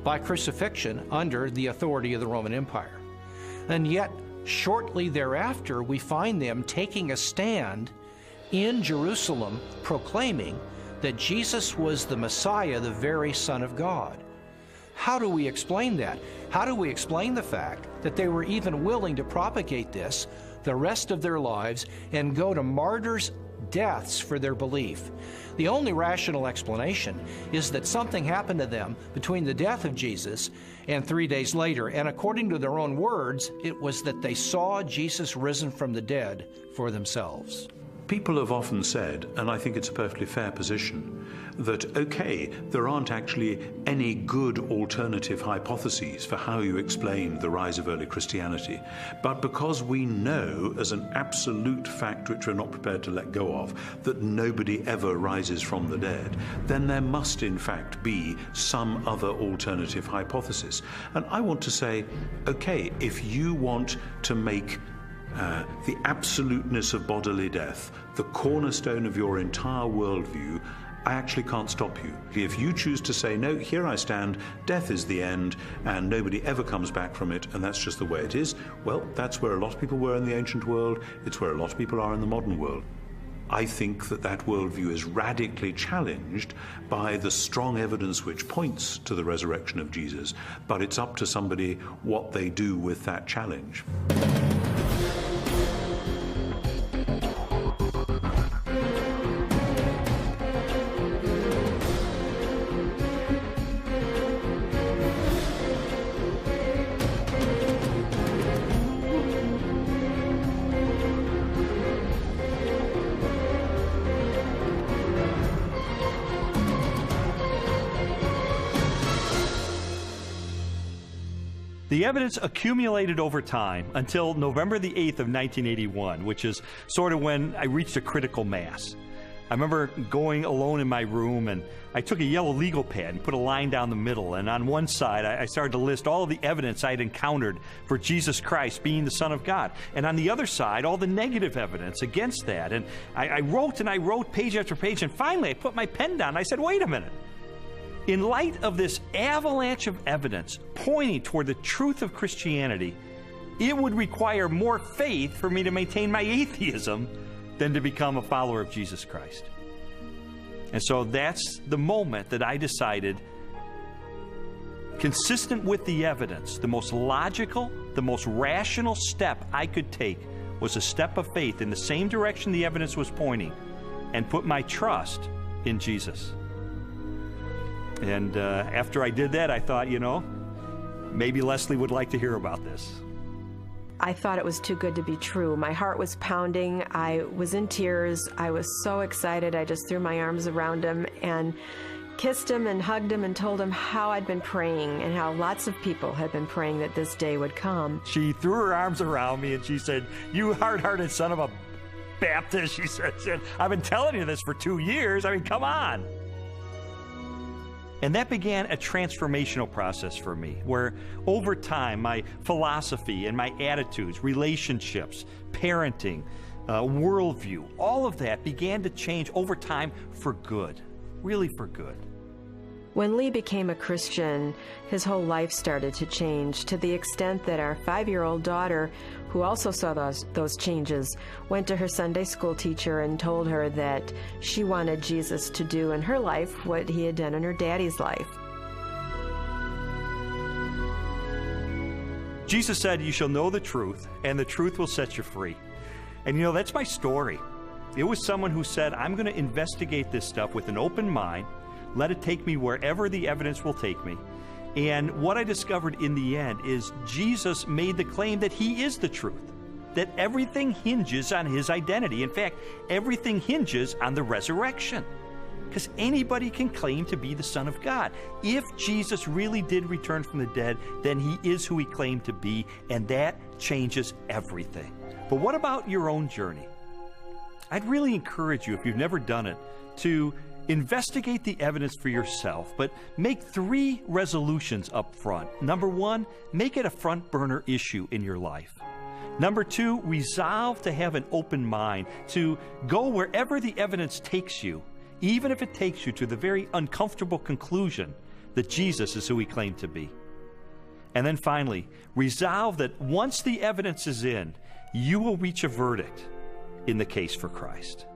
by crucifixion under the authority of the Roman Empire. And yet, shortly thereafter, we find them taking a stand in Jerusalem proclaiming that Jesus was the Messiah, the very Son of God. How do we explain that? How do we explain the fact that they were even willing to propagate this the rest of their lives and go to martyrs' deaths for their belief? The only rational explanation is that something happened to them between the death of Jesus and 3 days later, and according to their own words, it was that they saw Jesus risen from the dead for themselves. People have often said, and I think it's a perfectly fair position, that, okay, there aren't actually any good alternative hypotheses for how you explain the rise of early Christianity, but because we know as an absolute fact which we're not prepared to let go of, that nobody ever rises from the dead, then there must in fact be some other alternative hypothesis. And I want to say, okay, if you want to make the absoluteness of bodily death the cornerstone of your entire worldview, I actually can't stop you. If you choose to say, no, here I stand, death is the end, and nobody ever comes back from it, and that's just the way it is, well, that's where a lot of people were in the ancient world. It's where a lot of people are in the modern world. I think that that worldview is radically challenged by the strong evidence which points to the resurrection of Jesus, but it's up to somebody what they do with that challenge. The evidence accumulated over time until November the 8th of 1981, which is sort of when I reached a critical mass. I remember going alone in my room, and I took a yellow legal pad and put a line down the middle, and on one side I started to list all of the evidence I'd encountered for Jesus Christ being the Son of God, and on the other side all the negative evidence against that. And I wrote page after page, and finally I put my pen down and I said, wait a minute. In light of this avalanche of evidence pointing toward the truth of Christianity, it would require more faith for me to maintain my atheism than to become a follower of Jesus Christ. And so that's the moment that I decided, consistent with the evidence, the most logical, the most rational step I could take was a step of faith in the same direction the evidence was pointing, and put my trust in Jesus. And after I did that, I thought, you know, maybe Leslie would like to hear about this. I thought it was too good to be true. My heart was pounding. I was in tears. I was so excited. I just threw my arms around him and kissed him and hugged him and told him how I'd been praying and how lots of people had been praying that this day would come. She threw her arms around me and she said, "You hard-hearted son of a Baptist," she said, "I've been telling you this for 2 years. I mean, come on." And that began a transformational process for me, where over time, my philosophy and my attitudes, relationships, parenting, worldview, all of that began to change over time for good, really for good. When Lee became a Christian, his whole life started to change, to the extent that our 5-year-old daughter, who also saw those changes, went to her Sunday school teacher and told her that she wanted Jesus to do in her life what he had done in her daddy's life. Jesus said, "You shall know the truth, and the truth will set you free." And you know, that's my story. It was someone who said, I'm going to investigate this stuff with an open mind, let it take me wherever the evidence will take me. And what I discovered in the end is Jesus made the claim that he is the truth, that everything hinges on his identity. In fact, everything hinges on the resurrection, because anybody can claim to be the Son of God. If Jesus really did return from the dead, then he is who he claimed to be, and that changes everything. But what about your own journey? I'd really encourage you, if you've never done it, to investigate the evidence for yourself, but make 3 resolutions up front. Number 1, make it a front burner issue in your life. Number 2, resolve to have an open mind, to go wherever the evidence takes you, even if it takes you to the very uncomfortable conclusion that Jesus is who he claimed to be. And then finally, resolve that once the evidence is in, you will reach a verdict in the case for Christ.